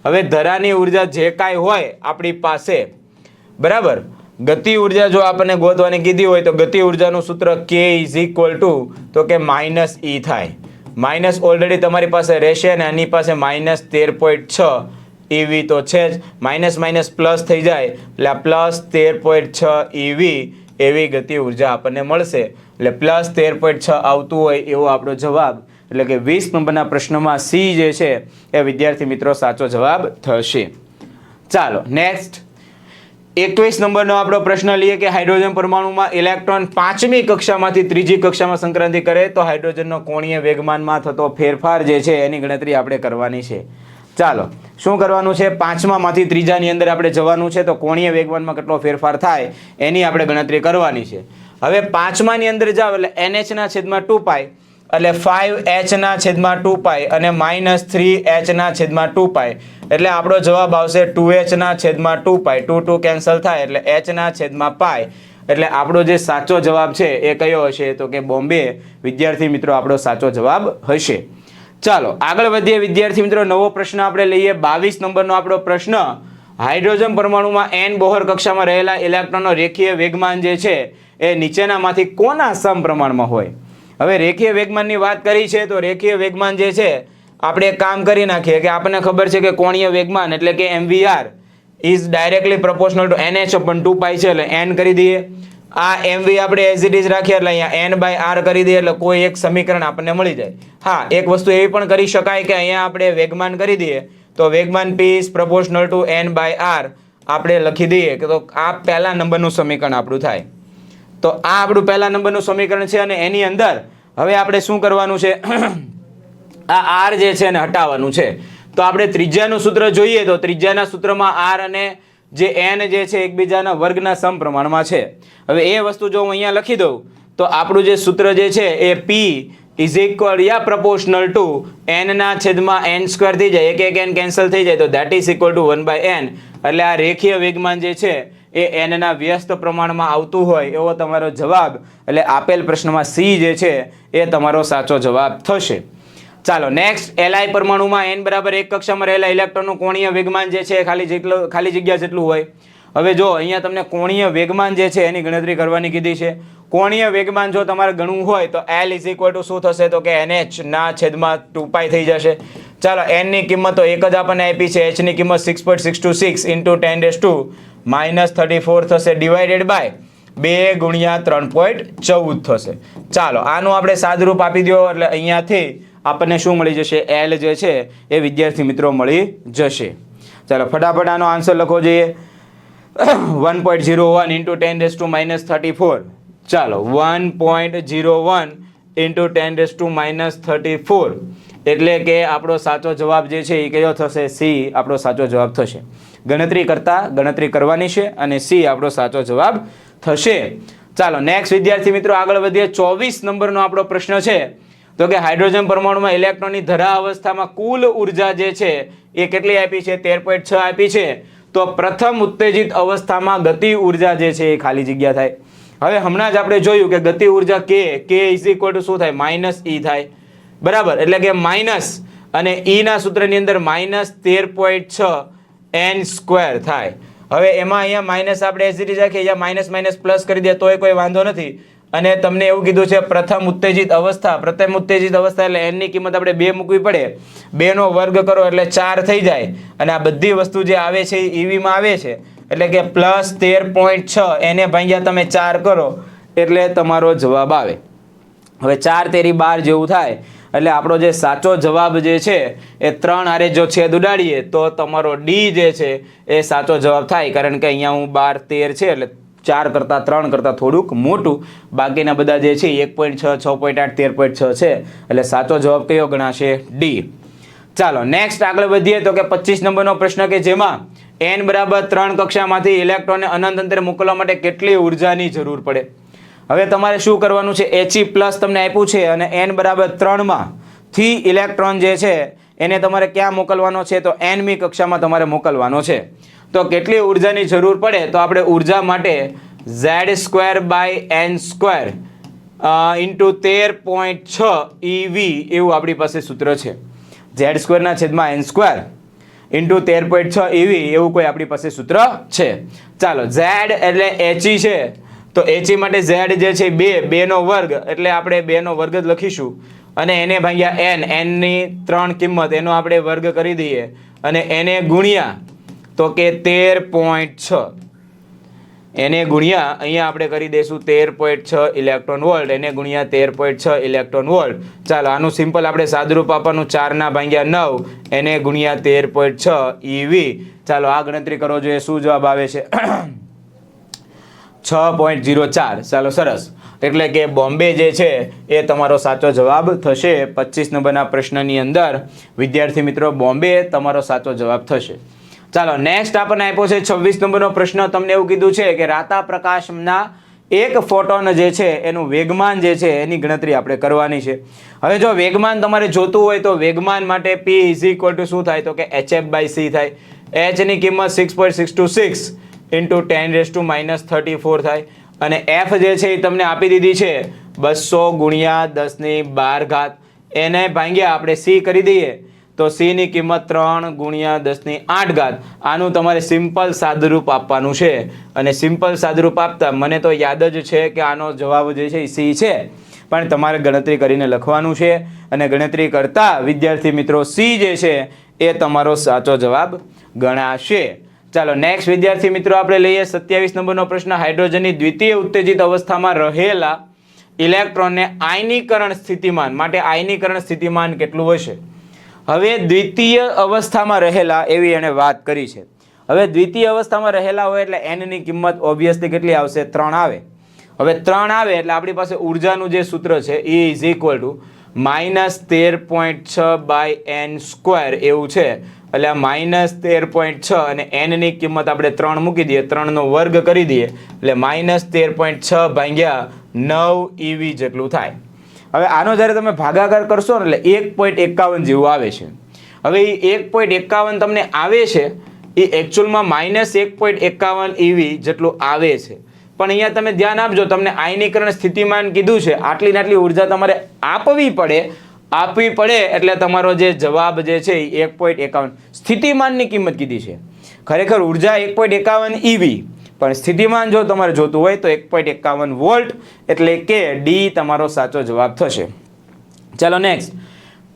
હવે ધરાની ઉર્જા જે કાંઈ હોય આપણી પાસે બરાબર ગતિ ઉર્જા જો આપણને ગોતવાની કીધી હોય તો ગતિ ઉર્જાનું સૂત્ર K તો કે -E થાય માઇનસ ઓલરેડી તમારી પાસે રહેશે અને આની પાસે -13.6 EV તો છે જ માઇનસ માઇનસ પ્લસ થઈ જાય એટલે આ +13.6 EV એવી ગતિ ઉર્જા આપણને મળશે એટલે +13.6 આવતું હોય એવો આપણો જવાબ એટલે કે 20 નંબરના પ્રશ્નમાં C જે છે એ વિદ્યાર્થી મિત્રો સાચો જવાબ થશે ચાલો નેક્સ્ટ 21 નંબરનો આપણો પ્રશ્ન લઈએ કે હાઇડ્રોજન પરમાણુમાં ઇલેક્ટ્રોન 5મી કક્ષામાંથી 3જી કક્ષામાં સંક્રાંતિ કરે તો હાઇડ્રોજનનો કોણીય વેગમાનમાં થતો ફેરફાર જે છે એની ગણતરી આપણે કરવાની છે ચાલો શું કરવાનું છે 5મામાંથી 3જાની અંદર આપણે જવાનું છે તો કોણીય વેગમાનમાં કેટલો ફેરફાર થાય એની આપણે ગણતરી કરવાની છે હવે 5માની અંદર જાવ એટલે NH ના છેદમાં 2π એટલે 5H ના છેદમાં 2π અને -3H ના છેદમાં 2π એટલે આપણો જવાબ આવશે 2H ના છેદમાં 2π 2 કેન્સલ થાય એટલે H ના છેદમાં π એટલે આપણો જે સાચો જવાબ છે એ કયો હશે તો કે બોમ્બે વિદ્યાર્થી મિત્રો આપણો સાચો જવાબ હશે ચાલો આગળ વધીએ વિદ્યાર્થી મિત્રો નવો પ્રશ્ન આપણે લઈએ 22 નંબરનો આપણો પ્રશ્ન હાઇડ્રોજન પરમાણુમાં n બોહર કક્ષામાં રહેલા ઇલેક્ટ્રોનનો રેખીય વેગમાન જે છે એ નીચેનામાંથી કોના સમપ્રમાણમાં હોય હવે રેખીય વેગમાનની વાત કરી છે તો રેખીય વેગમાન જે છે આપણે એક કામ કરી નાખીએ કે આપણને ખબર છે કે કોણીય વેગમાન એટલે કે mvr is directly proportional two nh/2π છે એટલે n કરી દઈએ આ mv આપણે એઝ ઇટ ઇઝ રાખીએ એટલે અહીંયા n/r કરી દઈએ એટલે કોઈ એક સમીકરણ આપણને મળી જાય હા એક વસ્તુ એવી પણ કરી શકાય કે અહીંયા આપણે વેગમાન કરી દઈએ તો વેગમાન p is proportional two n/r આપણે લખી દઈએ કે તો આ પહેલા નંબરનું સમીકરણ આપણું થાય તો આ આપણું પહેલા નંબરનું સમીકરણ છે અને એની અંદર હવે આપણે શું કરવાનું છે આ r જે છે એને હટાવવાનું છે તો આપણે ત્રિજ્યાનું સૂત્ર જોઈએ તો ત્રિજ્યાના સૂત્રમાં r અને જે n જે છે એકબીજાના વર્ગના સમપ્રમાણમાં છે હવે એ વસ્તુ જો હું અહીંયા લખી દઉં તો આપણું જે સૂત્ર જે છે એ p is equal yeah proportional two n ના છેદમાં n² થઈ જાય એક n કેન્સલ થઈ જાય તો that is equal two 1/n એટલે આ રેખીય વેગમાન જે છે એ n ના વ્યસ્ત પ્રમાણમાં આવતું હોય એવો તમારો જવાબ એટલે આપેલ પ્રશ્નમાં C જે છે એ તમારો સાચો જવાબ થશે ચાલો નેક્સ્ટ Li પરમાણુમાં n બરાબર 1 કક્ષામાં રહેલા ઇલેક્ટ્રોનનું કોણીય વેગમાન જે છે ખાલી જગ્યા જેટલું હોય હવે જો અહીંયા તમને કોણીય વેગમાન જે છે એની ગણતરી કરવાની કીધી છે કોણીય વેગમાન જો તમારે ગણવું હોય તો L ઇઝ ઇક્વલ ટુ શું થશે તો કે NH ના છેદમાં 2π થઈ જશે ચાલો n ની કિંમત તો એક જ આપણને આપી છે h ની કિંમત 6.626 * 10⁻34 થશે ડિવાઇડેડ બાય 2 ગુણ્યા 3.14 થશે ચાલો આનું આપણે સાદરૂપ આપી દો એટલે અહીંયાથી આપણને શું મળી જશે L જે છે એ વિદ્યાર્થી મિત્રો મળી જશે ચાલો ફટાફટ આનો આન્સર લખો જોઈએ 1.01 * 10⁻34 ચાલો 1.01 * 10⁻34 એટલે કે આપણો સાચો જવાબ જે છે એ કયો થશે C આપણો સાચો જવાબ થશે ગણતરી કરવાની છે અને C આપણો સાચો જવાબ થશે ચાલો નેક્સ્ટ વિદ્યાર્થી મિત્રો આગળ વધીએ 24 નંબરનો આપણો પ્રશ્ન છે તો કે હાઇડ્રોજન પરમાણુમાં ઇલેક્ટ્રોનની ધરા અવસ્થામાં કુલ ઉર્જા જે છે એ કેટલી આપી છે 13.6 આપી છે તો પ્રથમ ઉત્તેજિત અવસ્થામાં ગતિ ઉર્જા જે છે એ ખાલી જગ્યા થાય હવે હમણાં જ આપણે જોયું કે ગતિ ઉર્જા k ઇઝ ઇક્વલ ટુ શું થાય -e થાય બરાબર એટલે કે માઇનસ અને e ના સૂત્રની અંદર -13.6 n² થાય હવે એમાં અહીંયા માઇનસ આપણે એઝ ઇટ ઇઝ રાખીએ, અહીંયા માઇનસ માઇનસ પ્લસ કરી દે તોય કોઈ વાંધો નથી. અને તમને એવું કીધું છે પ્રથમ ઉત્તેજિત અવસ્થા એટલે n ની કિંમત આપણે 2 મૂકવી પડે. 2 નો વર્ગ કરો એટલે 4 થઈ જાય. અને આ બધી વસ્તુ જે આવે છે એ EV માં આવે છે, એટલે કે પ્લસ 13.6 એને ભાગ્યા તમે 4 કરો એટલે તમારો જવાબ આવે. હવે 4 તેરી 12 જેવું થાય એટલે આપણો જે સાચો જવાબ જે છે એ 3 હારે જો છેદ ઉડાડીએ તો તમારો ડી જે છે એ સાચો જવાબ થાય. કારણ કે અહીંયા હું 12 13 છે એટલે 4 કરતાં 3 કરતાં થોડુંક મોટું. બાકીના બધા જે છે 1.6 6.8 13.6 છે એટલે સાચો જવાબ કયો ગણાશે? ડી. ચાલો નેક્સ્ટ આગળ વધીએ તો કે 25 નંબરનો પ્રશ્ન કે જેમાં n બરાબર 3 કક્ષામાંથી ઇલેક્ટ્રોનને અનંત અંતરે મોકલવા માટે કેટલી ઉર્જાની જરૂર પડે. હવે તમારે શું કરવાનું છે? He પ્લસ તમને આપ્યું છે અને n બરાબર 3 માંથી ઇલેક્ટ્રોન જે છે એને તમારે ક્યાં મોકલવાનો છે? તો nમી કક્ષામાં તમારે મોકલવાનો છે. તો કેટલી ઉર્જાની જરૂર પડે? તો આપણે ઉર્જા માટે z²/n² ઇન્ટુ 13.6 EV એવું આપણી પાસે સૂત્ર છે. z²/n² ઇન્ટુ 13.6 EV એવું કોઈ આપણી પાસે સૂત્ર છે. ચાલો z એટલે He છે તો He માટે z જે છે 2 નો વર્ગ એટલે આપણે 2 નો વર્ગ જ લખીશું અને એને ભાગ્યા n ની 3 કિંમત એનો આપણે વર્ગ કરી દઈએ અને એને ગુણ્યા તો કે 13.6 એને ગુણ્યા અહીંયા આપણે કરી દઈશું 13.6 ઇલેક્ટ્રોન વોલ્ટ એને ગુણ્યા 13.6 ઇલેક્ટ્રોન વોલ્ટ. ચાલો આનું સિમ્પલ આપણે સાદુરૂપ આપવાનું 4/9 એને ગુણ્યા 13.6 EV. ચાલો આ ગણતરી કરો જોઈએ શું જવાબ આવે છે? 6.04. ચાલો સરસ. એટલે કે બોમ્બે જે છે એ તમારો સાચો જવાબ થશે. 25 નંબરના પ્રશ્નની અંદર વિદ્યાર્થી મિત્રો બોમ્બે તમારો સાચો જવાબ થશે. ચાલો નેક્સ્ટ આપણને આપ્યો છે 26 નંબરનો પ્રશ્ન. તમને એવું કીધું છે કે રાતા પ્રકાશના એક ફોટોન જે છે એનું વેગમાન જે છે એની ગણતરી આપણે કરવાની છે. હવે જો વેગમાન તમારે જોતું હોય તો વેગમાન માટે P = શું થાય? તો કે hf/c થાય. h ની કિંમત 6.626 ઇન્ટુ 10⁻34 થાય અને f જે છે એ તમને આપી દીધી છે 200 ગુણ્યા 10⁻12 એને ભાગ્યા આપણે c કરી દઈએ તો c ની કિંમત 3 ગુણ્યા 10⁸. આનું તમારે સિમ્પલ સાદુરૂપ આપવાનું છે અને સિમ્પલ સાદુરૂપ આપતા મને તો યાદ જ છે કે આનો જવાબ જે છે એ c છે, પણ તમારે ગણતરી કરીને લખવાનું છે અને ગણતરી કરતા વિદ્યાર્થી મિત્રો c જે છે એ તમારો સાચો જવાબ ગણાશે. ચાલો નેક્સ્ટ વિદ્યાર્થી મિત્રો આપણે લઈએ 27 નંબરનો પ્રશ્ન. હાઇડ્રોજનની દ્વિતીય ઉત્તેજિત અવસ્થામાં રહેલા ઇલેક્ટ્રોનને આયનીકરણ સ્થિતિમાન માટે આયનીકરણ સ્થિતિમાન કેટલું હશે? હવે દ્વિતીય અવસ્થામાં રહેલા એવી એને વાત કરી છે. હવે દ્વિતીય અવસ્થામાં રહેલા હોય એટલે n ની કિંમત ઓબ્વિયસલી કેટલી આવશે? 3 આવે. હવે 3 આવે એટલે આપણી પાસે ઉર્જાનું જે સૂત્ર છે E = -13.6/n² એવું છે. એટલે આ -13.6 અને n ની કિંમત આપણે 3 મૂકી દઈએ, 3 નો વર્ગ કરી દઈએ એટલે -13.6/9 EV જેટલું થાય. હવે આનો જ્યારે તમે ભાગાકાર કરશો ને એટલે 1.51 જેવું આવે છે. હવે એ 1.51 તમને આવે છે એ એકચ્યુઅલમાં -1.51 EV જેટલું આવે છે. પણ અહીંયા તમે ધ્યાન આપજો, તમને આયનીકરણ સ્થિતિમાન કીધું છે, આટલી ને આટલી ઉર્જા તમારે આપવી પડે એટલે તમારો જે જવાબ જે છે એ 1.51 સ્થિતિમાનની કિંમત કીધી છે. ખરેખર ઉર્જા 1.51 EV, પણ સ્થિતિમાન જો તમારે જોતું હોય તો 1.51 વોલ્ટ એટલે કે ડી તમારો સાચો જવાબ થશે. ચાલો નેક્સ્ટ.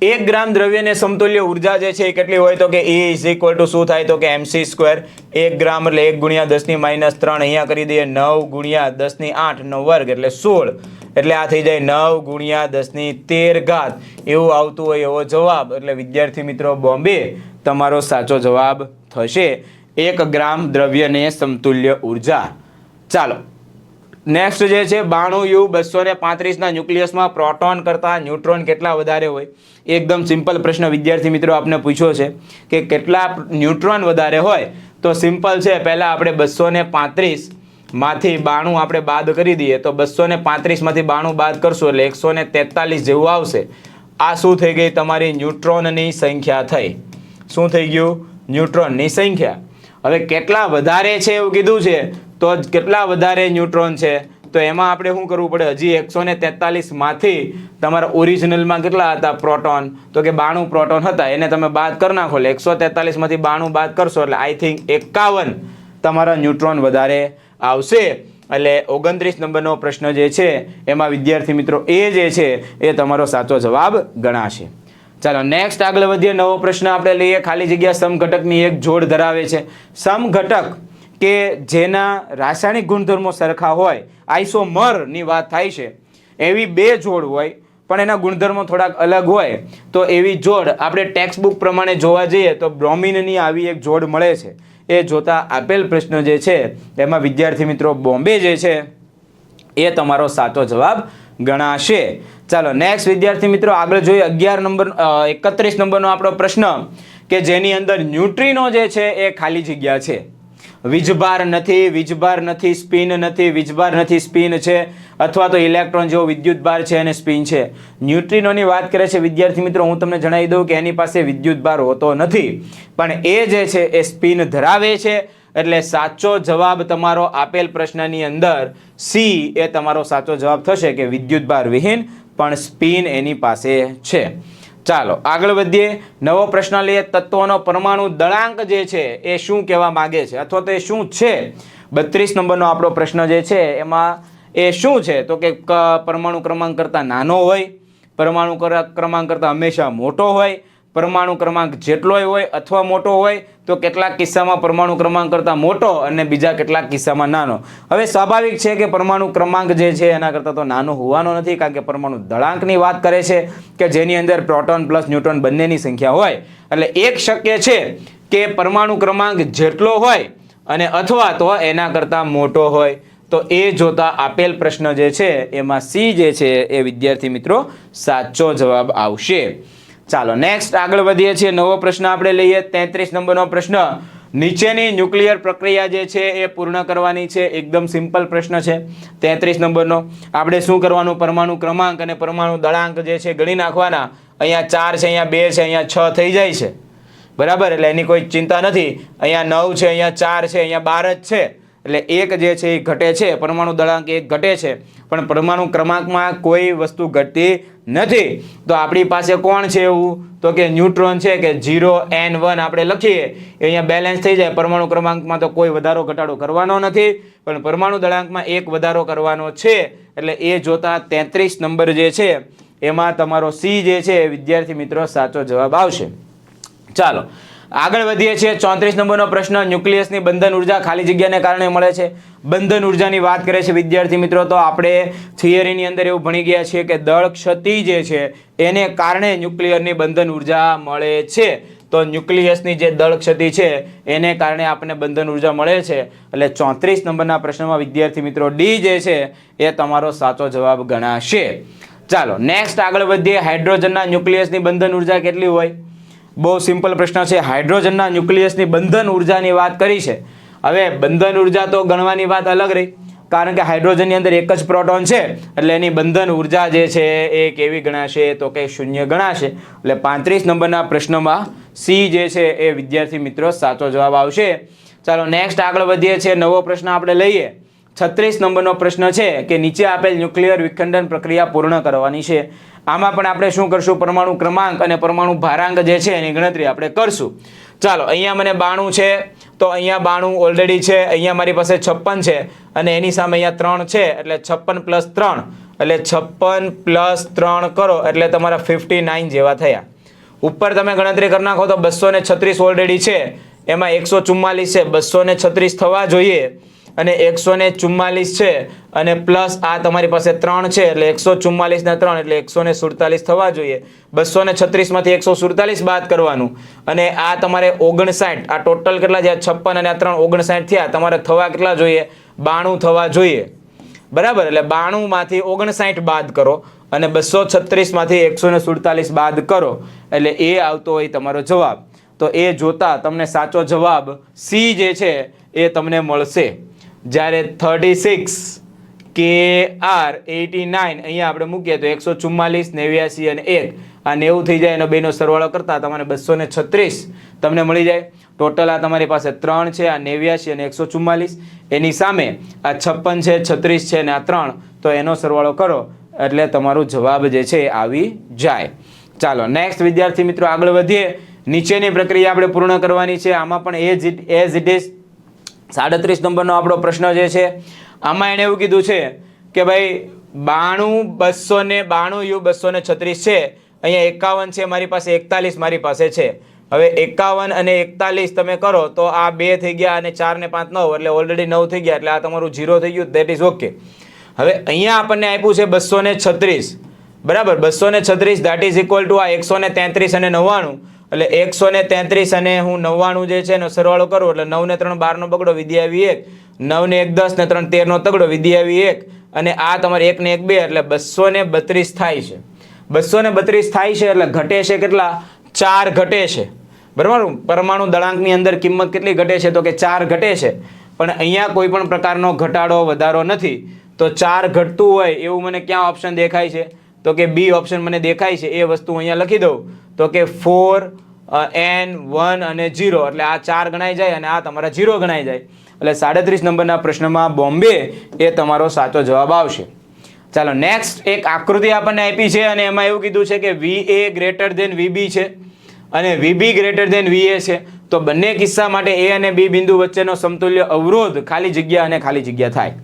1 ગ્રામ દ્રવ્યને સમતુલ્ય ઉર્જા જે છે એ કેટલી હોય? તો કે E = શું થાય? તો કે mc². 1 ગ્રામ એટલે 1 ગુણ્યા 10⁻3 અહીંયા કરી દઈએ 9 ગુણ્યા 10⁸ નો વર્ગ એટલે 16 એટલે આ થઈ જાય 9 ગુણ્યા 10⁻13 એવું આવતું હોય એવો જવાબ. એટલે વિદ્યાર્થી મિત્રો બોમ્બે તમારો સાચો જવાબ થશે. 1 ગ્રામ દ્રવ્યને સમતુલ્ય ઉર્જા. ચાલો નેક્સ્ટ જે છે 92U235 ના ન્યુક્લિયસમાં પ્રોટોન કરતાં ન્યુટ્રોન કેટલા વધારે હોય? એકદમ સિમ્પલ પ્રશ્ન વિદ્યાર્થી મિત્રો આપને પૂછ્યો છે કે કેટલા ન્યુટ્રોન વધારે હોય. તો સિમ્પલ છે, પહેલા આપણે 235 માંથી 92 આપણે બાદ કરી દઈએ તો 235 માંથી 92 બાદ કરશો એટલે 143 જેવું આવશે. આ શું થઈ ગઈ? તમારી ન્યુટ્રોનની સંખ્યા થઈ. શું થઈ ગયું? ન્યુટ્રોનની સંખ્યા. હવે કેટલા વધારે છે એવું કીધું છે તો કેટલા વધારે ન્યુટ્રોન છે તો એમાં આપણે શું કરવું પડે? હજી 143 માંથી તમારા ઓરિજિનલમાં કેટલા હતા પ્રોટોન? તો કે 92 પ્રોટોન હતા, એને તમે બાદ કરી નાખો એટલે 143 માંથી 92 બાદ કરશો એટલે આઈ થિંક 51 તમારા ન્યુટ્રોન વધારે આવશે. એટલે 29 નંબરનો પ્રશ્ન જે છે એમાં વિદ્યાર્થી મિત્રો એ જે છે એ તમારો સાચો જવાબ ગણાશે. ચાલો નેક્સ્ટ આગળ વધીએ. નવો પ્રશ્ન આપણે લઈએ. ખાલી જગ્યા સમઘટકની એક જોડ ધરાવે છે. સમઘટક કે જેના રાસાયણિક ગુણધર્મો સરખા હોય, આઇસોમરની વાત થાય છે, એવી બે જોડ હોય પણ એના ગુણધર્મો થોડાક અલગ હોય, તો એવી જોડ આપણે ટેક્સ્ટ બુક પ્રમાણે જોવા જઈએ તો બ્રોમિનની આવી એક જોડ મળે છે. એ જોતા આપેલ પ્રશ્ન જે છે એમાં વિદ્યાર્થી મિત્રો બોમ્બે જે છે એ તમારો સાચો જવાબ ગણાશે. ચાલો નેક્સ્ટ વિદ્યાર્થી મિત્રો આગળ જોઈએ. 31 નંબરનો આપણો પ્રશ્ન કે જેની અંદર ન્યુટ્રિનો જે છે એ ખાલી જગ્યા છે. વીજભાર નથી, સ્પિન નથી, વીજભાર નથી, સ્પિન છે, અથવા તો ઇલેક્ટ્રોન જેવો વિદ્યુતભાર છે અને સ્પિન છે. ન્યુટ્રિનોની વાત કરે છે વિદ્યાર્થી મિત્રો, હું તમને જણાવી દઉં કે એની પાસે વિદ્યુતભાર હોતો નથી, પણ એ જે છે એ સ્પિન ધરાવે છે. એટલે સાચો જવાબ તમારો આપેલ પ્રશ્નની અંદર સી એ તમારો સાચો જવાબ થશે કે વિદ્યુતભાર વિહીન પણ સ્પિન એની પાસે છે. ચાલો આગળ વધીએ. નવો પ્રશ્ન લઈએ. તત્વોનો પરમાણુ દળાંક જે છે એ શું કહેવા માંગે છે, અથવા તો એ શું છે? 32 નંબરનો આપણો પ્રશ્ન જે છે એમાં એ શું છે? તો કે પરમાણુ ક્રમાંક કરતાં નાનો હોય, પરમાણુ ક્રમાંક કરતાં હંમેશા મોટો હોય, પરમાણુ ક્રમાંક જેટલોય હોય અથવા મોટો હોય, તો કેટલાક કિસ્સામાં પરમાણુ ક્રમાંક કરતાં મોટો અને બીજા કેટલાક કિસ્સામાં નાનો. હવે સ્વાભાવિક છે કે પરમાણુ ક્રમાંક જે છે એના કરતાં તો નાનો હોવાનો નથી, કારણ કે પરમાણુ દળાંકની વાત કરે છે કે જેની અંદર પ્રોટોન પ્લસ ન્યુટ્રોન બંનેની સંખ્યા હોય. એટલે એક શક્ય છે કે પરમાણુ ક્રમાંક જેટલો હોય અને અથવા તો એના કરતાં મોટો હોય. તો એ જોતા આપેલ પ્રશ્ન જે છે એમાં સી જે છે એ વિદ્યાર્થી મિત્રો સાચો જવાબ આવશે. ચાલો નેક્સ્ટ આગળ વધીએ છીએ. નવો પ્રશ્ન આપણે લઈએ. 33 નંબરનો પ્રશ્ન. નીચેની ન્યુક્લિયર પ્રક્રિયા જે છે એ પૂર્ણ કરવાની છે. એકદમ સિમ્પલ પ્રશ્ન છે 33 નંબરનો. આપણે શું કરવાનું? પરમાણુ ક્રમાંક અને પરમાણુ દળાંક જે છે ગણી નાખવાના. અહીંયા 4 છે, અહીંયા 2 છે, અહીંયા 6 થઈ જાય છે, બરાબર. એટલે એની કોઈ ચિંતા નથી. અહીંયા 9 છે, અહીંયા 4 છે, અહીંયા 12 જ છે. એટલે એક જે છે એ ઘટે છે, પરમાણુ દળાંક એક ઘટે છે, પણ પરમાણુ ક્રમાંકમાં કોઈ વસ્તુ ઘટતી નથી. તો આપણી પાસે કોણ છે એવું? તો કે ન્યુટ્રોન છે, કે 0n1 આપણે લખીએ એ અહીંયા બેલેન્સ થઈ જાય. પરમાણુ ક્રમાંકમાં તો કોઈ વધારો ઘટાડો કરવાનો નથી, પણ પરમાણુ દળાંકમાં એક વધારો કરવાનો છે. એટલે એ જોતા 33 નંબર જે છે એમાં તમારો સી જે છે વિદ્યાર્થી મિત્રો સાચો જવાબ આવશે. ચાલો આગળ વધીએ છીએ. 34 નંબરનો પ્રશ્ન. ન્યુક્લિયસની બંધન ઉર્જા ખાલી જગ્યાને કારણે મળે છે. બંધન ઉર્જાની વાત કરે છે વિદ્યાર્થી મિત્રો. તો આપણે થિયરીની અંદર એવું ભણી ગયા છીએ કે દળ ક્ષતિ જે છે એને કારણે ન્યુક્લિયરની બંધન ઉર્જા મળે છે. તો ન્યુક્લિયસની જે દળ ક્ષતિ છે એને કારણે આપણને બંધન ઉર્જા મળે છે. એટલે 34 નંબરના પ્રશ્નમાં વિદ્યાર્થી મિત્રો ડી જે છે એ તમારો સાચો જવાબ ગણાશે. ચાલો નેક્સ્ટ આગળ વધીએ. હાઇડ્રોજનના ન્યુક્લિયસની બંધન ઉર્જા કેટલી હોય? બહુ સિમ્પલ પ્રશ્ન છે. હાઇડ્રોજનના ન્યુક્લિયસની બંધન ઉર્જાની વાત કરી છે. હવે બંધન ઉર્જા તો ગણવાની વાત અલગ રહી, કારણ કે હાઇડ્રોજનની અંદર એક જ પ્રોટોન છે, એટલે એની બંધન ઉર્જા જે છે એ કેવી ગણાશે? તો કે 0 ગણાશે. એટલે 35 નંબરના પ્રશ્નમાં સી જે છે એ વિદ્યાર્થી મિત્રો સાચો જવાબ આવશે. ચાલો નેક્સ્ટ આગળ વધીએ છીએ. નવો પ્રશ્ન આપણે લઈએ. 36 નંબરનો પ્રશ્ન છે કે નીચે આપેલ ન્યુક્લિયર વિખંડન પ્રક્રિયા પૂર્ણ કરવાની છે. આમાં પણ આપણે શું કરશું? પરમાણુ ક્રમાંક અને પરમાણુ ભારાંક જે છે એની ગણતરી આપણે કરશું. ચાલો અહીંયા મને 92 છે, તો અહીંયા 92 ઓલરેડી છે. અહીંયા મારી પાસે 56 છે અને એની સામે અહીંયા 3 છે, એટલે 56 + 3, એટલે 56 + 3 કરો એટલે તમારા 59 જેવા થયા. ઉપર તમે ગણતરી કરી નાખો તો 236 ઓલરેડી છે, એમાં 144 છે, 236 થવા જોઈએ, અને 144 છે અને પ્લસ આ તમારી પાસે 3 છે, એટલે 144 ના 3 એટલે 147 થવા જોઈએ. 236 માંથી 147 બાદ કરવાનું, અને આ તમારે 59. આ ટોટલ કેટલા છે? 56 અને આ 3 59 થયા. તમારે થવા કેટલા જોઈએ? 92 થવા જોઈએ, બરાબર. એટલે 92 માંથી 59 બાદ કરો અને 236 માંથી 147 બાદ કરો, એટલે એ આવતો હોય તમારો જવાબ. તો એ જોતા તમને સાચો જવાબ સી જે છે એ તમને મળશે. જ્યારે 36 KR 89 અહીંયા આપણે મૂકીએ તો 144, 89 અને 1, આ 90 થઈ જાય. એનો બેનો સરવાળો કરતા તમારે 236 તમને મળી જાય. ટોટલ આ તમારી પાસે 3 છે, આ 89 અને 144. એની સામે આ 56 છે, 36 છે અને આ 3, તો એનો સરવાળો કરો એટલે તમારો જવાબ જે છે આવી જાય. ચાલો નેક્સ્ટ વિદ્યાર્થી મિત્રો આગળ વધીએ. નીચેની પ્રક્રિયા આપણે પૂર્ણ કરવાની છે. આમાં પણ એઝ ઇટ ઇઝ 37 નંબરનો આપણો પ્રશ્ન જે છે આમાં એણે એવું કીધું છે કે ભાઈ 92 છે, અહીંયા 51 છે મારી પાસે, 41 મારી પાસે છે. હવે 51 અને 41 તમે કરો તો આ 2 થઈ ગયા અને 4 ને 5 9 એટલે ઓલરેડી 9 થઈ ગયા, એટલે આ તમારું 0 થઈ ગયું, ધેટ ઇઝ ઓકે. હવે અહીંયા આપણને આપ્યું છે 236, બરાબર, 236 ધેટ ઇઝ ઇક્વલ ટુ આ 133 અને 99, એટલે 133 અને હું 99 જે છે એનો સરવાળો કરું એટલે 9 ને 3 12 નો બગડો, વિધિ આવી 1, 9 ને 1 10 ને 3 13 નો તગડો, વિધિ આવી 1, અને આ તમારે 1 ને 1 2 એટલે 232 થાય છે. 232 થાય છે એટલે ઘટે છે કેટલા? 4 ઘટે છે, બરાબર. પરમાણુ દળાંકની અંદર કિંમત કેટલી ઘટે છે? તો કે 4 ઘટે છે. પણ અહીંયા કોઈ પણ પ્રકારનો ઘટાડો વધારો નથી, તો 4 ઘટતું હોય એવું મને ક્યાં ઓપ્શન દેખાય છે? તો કે બી ઓપ્શન મને દેખાય છે. એ વસ્તુ અહીંયા લખી દઉં તો કે 4 n 1 અને 0, એટલે આ 4 ગણાઈ જાય અને આ તમારા 0 ગણાઈ જાય. એટલે 37 નંબરના પ્રશ્નમાં બોમ્બે એ તમારો સાચો જવાબ આવશે. ચાલો નેક્સ્ટ એક આકૃતિ આપણને આપી છે અને એમાં એવું કીધું છે કે VA ગ્રેટર ધેન VB છે અને VB ગ્રેટર ધેન VA છે. તો બંને કિસ્સા માટે A અને B બિંદુ વચ્ચેનો સમતુલ્ય અવરોધ ખાલી જગ્યા અને ખાલી જગ્યા થાય.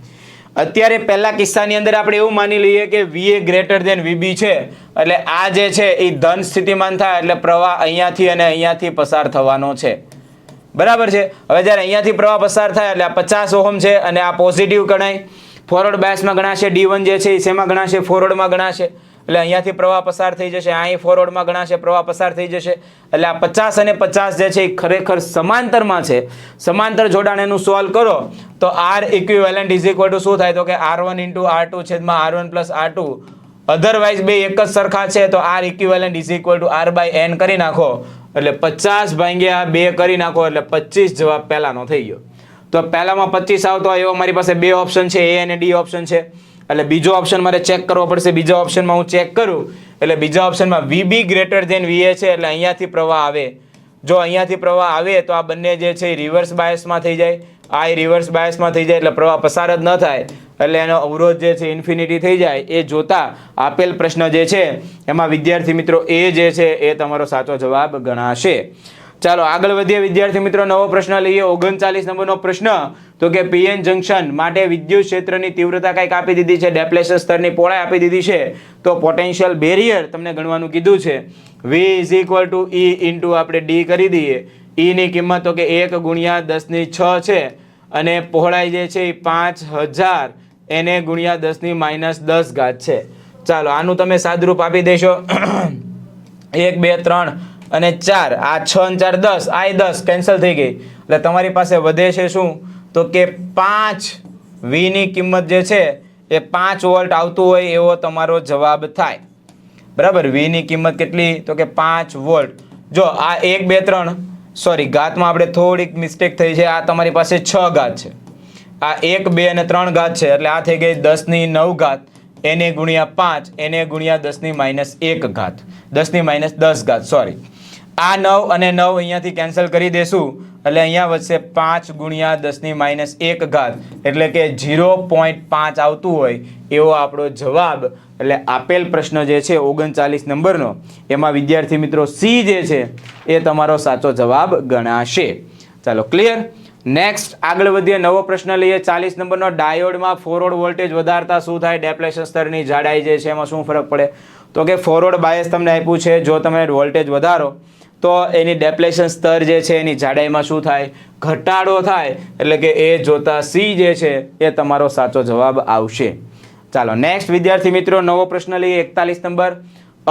અત્યારે પહેલા કિસ્સાની અંદર આપણે એવું માની લઈએ કે VA ગ્રેટર ધેન VB છે, એટલે આ જે છે એ ધન સ્થિતિમાન થાય, એટલે પ્રવાહ અહીંયાથી અને અહીંયાથી પસાર થવાનો છે, બરાબર છે. હવે જ્યારે અહીંયાથી પ્રવાહ પસાર થાય એટલે આ 50 ઓહમ છે અને આ પોઝિટિવ ગણાય, ફોરવર્ડ બાયસમાં ગણાશે. D1 જે છે એ શેમાં ગણાશે? ફોરવર્ડમાં ગણાશે, એટલે અહીંયાથી પ્રવાહ પસાર થઈ જશે, અહીં ફોરવર્ડમાં ગણાશે, પ્રવાહ પસાર થઈ જશે. એટલે આ 50 અને 50 જે છે એ ખરેખર સમાંતરમાં છે. સમાંતર જોડાણ એનું સોલ્વ કરો તો R equivalent is equal two શું થાય? તો કે R1 ઇન્ટુ R2 છેદમાં R1 પ્લસ R2. અધરવાઇઝ બે એક જ સરખા છે તો R equivalent is equal to R by N કરી નાખો, એટલે 50 ભાગ્યા 2 કરી નાખો એટલે 25 જવાબ પહેલાનો થઈ ગયો. તો પહેલામાં 25 આવતો હોય એવો મારી પાસે બે ઓપ્શન છે, A અને D ઓપ્શન છે. એટલે બીજો ઓપ્શન મારે ચેક કરવો પડશે. બીજા ઓપ્શનમાં હું ચેક કરું એટલે બીજા ઓપ્શનમાં VB ગ્રેટર ધેન VA છે, એટલે અહીંયાથી પ્રવાહ આવે. જો અહીંયાથી પ્રવાહ આવે તો આ બંને જે છે એ રિવર્સ બાયસમાં થઈ જાય, આ રિવર્સ બાયસમાં થઈ જાય એટલે પ્રવાહ પસાર જ ન થાય, એટલે એનો અવરોધ જે છે ઇન્ફિનિટી થઈ જાય. એ જોતા આપેલ પ્રશ્ન જે છે એમાં વિદ્યાર્થી મિત્રો એ જે છે એ તમારો સાચો જવાબ ગણાશે. ચાલો આગળ વધીએ વિદ્યાર્થી મિત્રો, નવો પ્રશ્ન લઈએ. 39 નંબરનો પ્રશ્ન, તો કે PN જંકશન માટે વિદ્યુત ક્ષેત્રની તીવ્રતા કંઈક આપી દીધી છે, ડેપ્લેશન સ્તરની પહોળાઈ આપી દીધી છે, તો પોટેન્શિયલ બેરિયર તમને ગણવાનું કીધું છે. V is equal two E into આપણે D કરી દઈએ. E ની કિંમત તો કે 1 ગુણ્યા 10⁶ છે અને પહોળાઈ જે છે એ 5000 એને ગુણ્યા 10⁻10 છે. ચાલો આનું તમે સાદરૂપ આપી દેશો. 1 2 3 અને 4, આ 6 અને 4 10, આ 10 કેન્સલ થઈ ગઈ, એટલે તમારી પાસે વધે છે શું? તો કે 5. V ની કિંમત જે છે એ 5 વોલ્ટ આવતું હોય એવો તમારો જવાબ થાય, બરાબર. V ની કિંમત કેટલી? તો કે 5 વોલ્ટ. જો આ 1 2 3 સોરી ઘાતમાં આપણે થોડીક મિસ્ટેક થઈ છે, આ તમારી પાસે 6 ઘાત છે, આ 1 2 અને 3 ઘાત છે, એટલે આ થઈ ગઈ 10⁹, એને ગુણ્યા 5 એને ગુણ્યા 10⁻1, 10⁻10, સોરી. આ 9 અને 9 અહીંયાથી કેન્સલ કરી દેશું એટલે અહીંયા વધશે 5 ગુણ્યા 10⁻1, એટલે કે 0.5 આવતું હોય એવો આપણો જવાબ. એટલે આપેલ પ્રશ્ન જે છે 39 નંબરનો એમાં વિદ્યાર્થી મિત્રો સી જે છે એ તમારો સાચો જવાબ ગણાશે. ચાલો ક્લિયર. નેક્સ્ટ આગળ વધીએ, નવો પ્રશ્ન લઈએ. 40 નંબરનો, ડાયોડમાં ફોરવર્ડ વોલ્ટેજ વધારતા શું થાય? ડેપ્લેશન સ્તરની જાડાઈ જે છે એમાં શું ફરક પડે? તો કે ફોરવર્ડ બાયસ તમને આપ્યું છે, જો તમે વોલ્ટેજ વધારો તો એની ડેપ્લેશન સ્તર જે છે એની જાડાઈમાં શું થાય? ઘટાડો થાય, એટલે કે એ જોતા સી જે છે એ તમારો સાચો જવાબ આવશે. ચાલો નેક્સ્ટ વિદ્યાર્થી મિત્રો, નવો પ્રશ્ન લઈએ. 41 નંબર,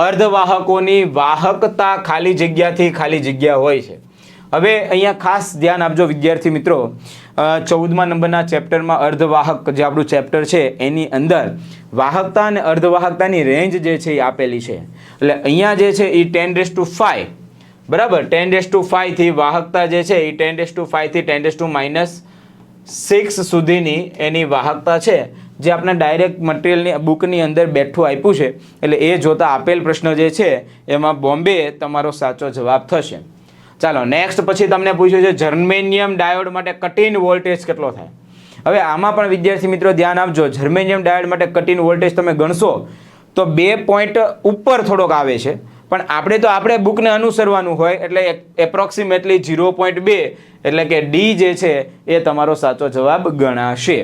અર્ધવાહકોની વાહકતા ખાલી જગ્યાથી ખાલી જગ્યા હોય છે. હવે અહીંયા ખાસ ધ્યાન આપજો વિદ્યાર્થી મિત્રો, 14મા નંબરના ચેપ્ટરમાં અર્ધવાહક જે આપણું ચેપ્ટર છે એની અંદર વાહકતા અને અર્ધવાહકતાની રેન્જ જે છે એ આપેલી છે. એટલે અહીંયા જે છે એ 10⁵, બરાબર, 10⁵ થી વાહકતા જે છે એ 10⁵ થી 10⁻6 સુધીની એની વાહકતા છે, જે આપણે ડાયરેક્ટ મટીરિયલની બુકની અંદર બેઠું આપ્યું છે. એટલે એ જોતા આપેલ પ્રશ્ન જે છે એમાં બોમ્બે તમારો સાચો જવાબ થશે. ચાલો નેક્સ્ટ પછી તમને પૂછ્યું છે જર્મેનિયમ ડાયોડ માટે કટ ઇન વોલ્ટેજ કેટલો થાય? હવે આમાં પણ વિદ્યાર્થી મિત્રો ધ્યાન આપજો, જર્મેનિયમ ડાયોડ માટે કટ ઇન વોલ્ટેજ તમે ગણશો તો 2 પોઈન્ટ ઉપર થોડોક આવે છે, પણ આપણે બુકને અનુસરવાનું હોય એટલે એપ્રોક્સિમેટલી 0.2 એટલે કે ડી જે છે એ તમારો સાચો જવાબ ગણાશે.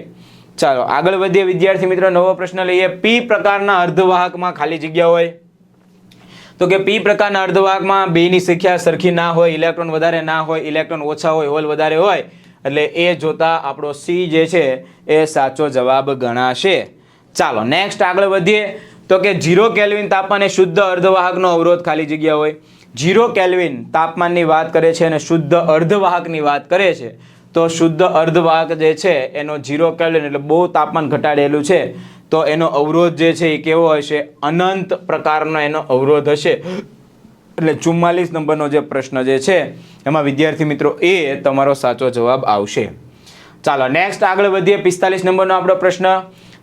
ચાલો આગળ વધીએ વિદ્યાર્થી મિત્રો, નવો પ્રશ્ન લઈએ. પી પ્રકારના અર્ધવાહકમાં ખાલી જગ્યા હોય તો કે પી પ્રકારના અર્ધવાહકમાં બેની સંખ્યા સરખી ના હોય, ઇલેક્ટ્રોન વધારે ના હોય, ઇલેક્ટ્રોન ઓછા હોય, હોલ વધારે હોય, એટલે એ જોતા આપણો સી જે છે એ સાચો જવાબ ગણાશે. ચાલો નેક્સ્ટ આગળ વધીએ તો કે 0 કેલ્વિન તાપમાને શુદ્ધ અર્ધવાહકનો અવરોધ ખાલી જગ્યા હોય. 0 કેલ્વિન તાપમાનની વાત કરે છે અને શુદ્ધ અર્ધવાહકની વાત કરે છે, તો શુદ્ધ અર્ધવાહક જે છે એનો 0 કેલ્વિન એટલે બહુ તાપમાન ઘટાડેલું છે, તો એનો અવરોધ જે છે એ કેવો હશે? અનંત પ્રકારનો એનો અવરોધ હશે. એટલે 44 નંબરનો જે પ્રશ્ન જે છે એમાં વિદ્યાર્થી મિત્રો એ તમારો સાચો જવાબ આવશે. ચાલો નેક્સ્ટ આગળ વધીએ. 45 નંબરનો આપણો પ્રશ્ન,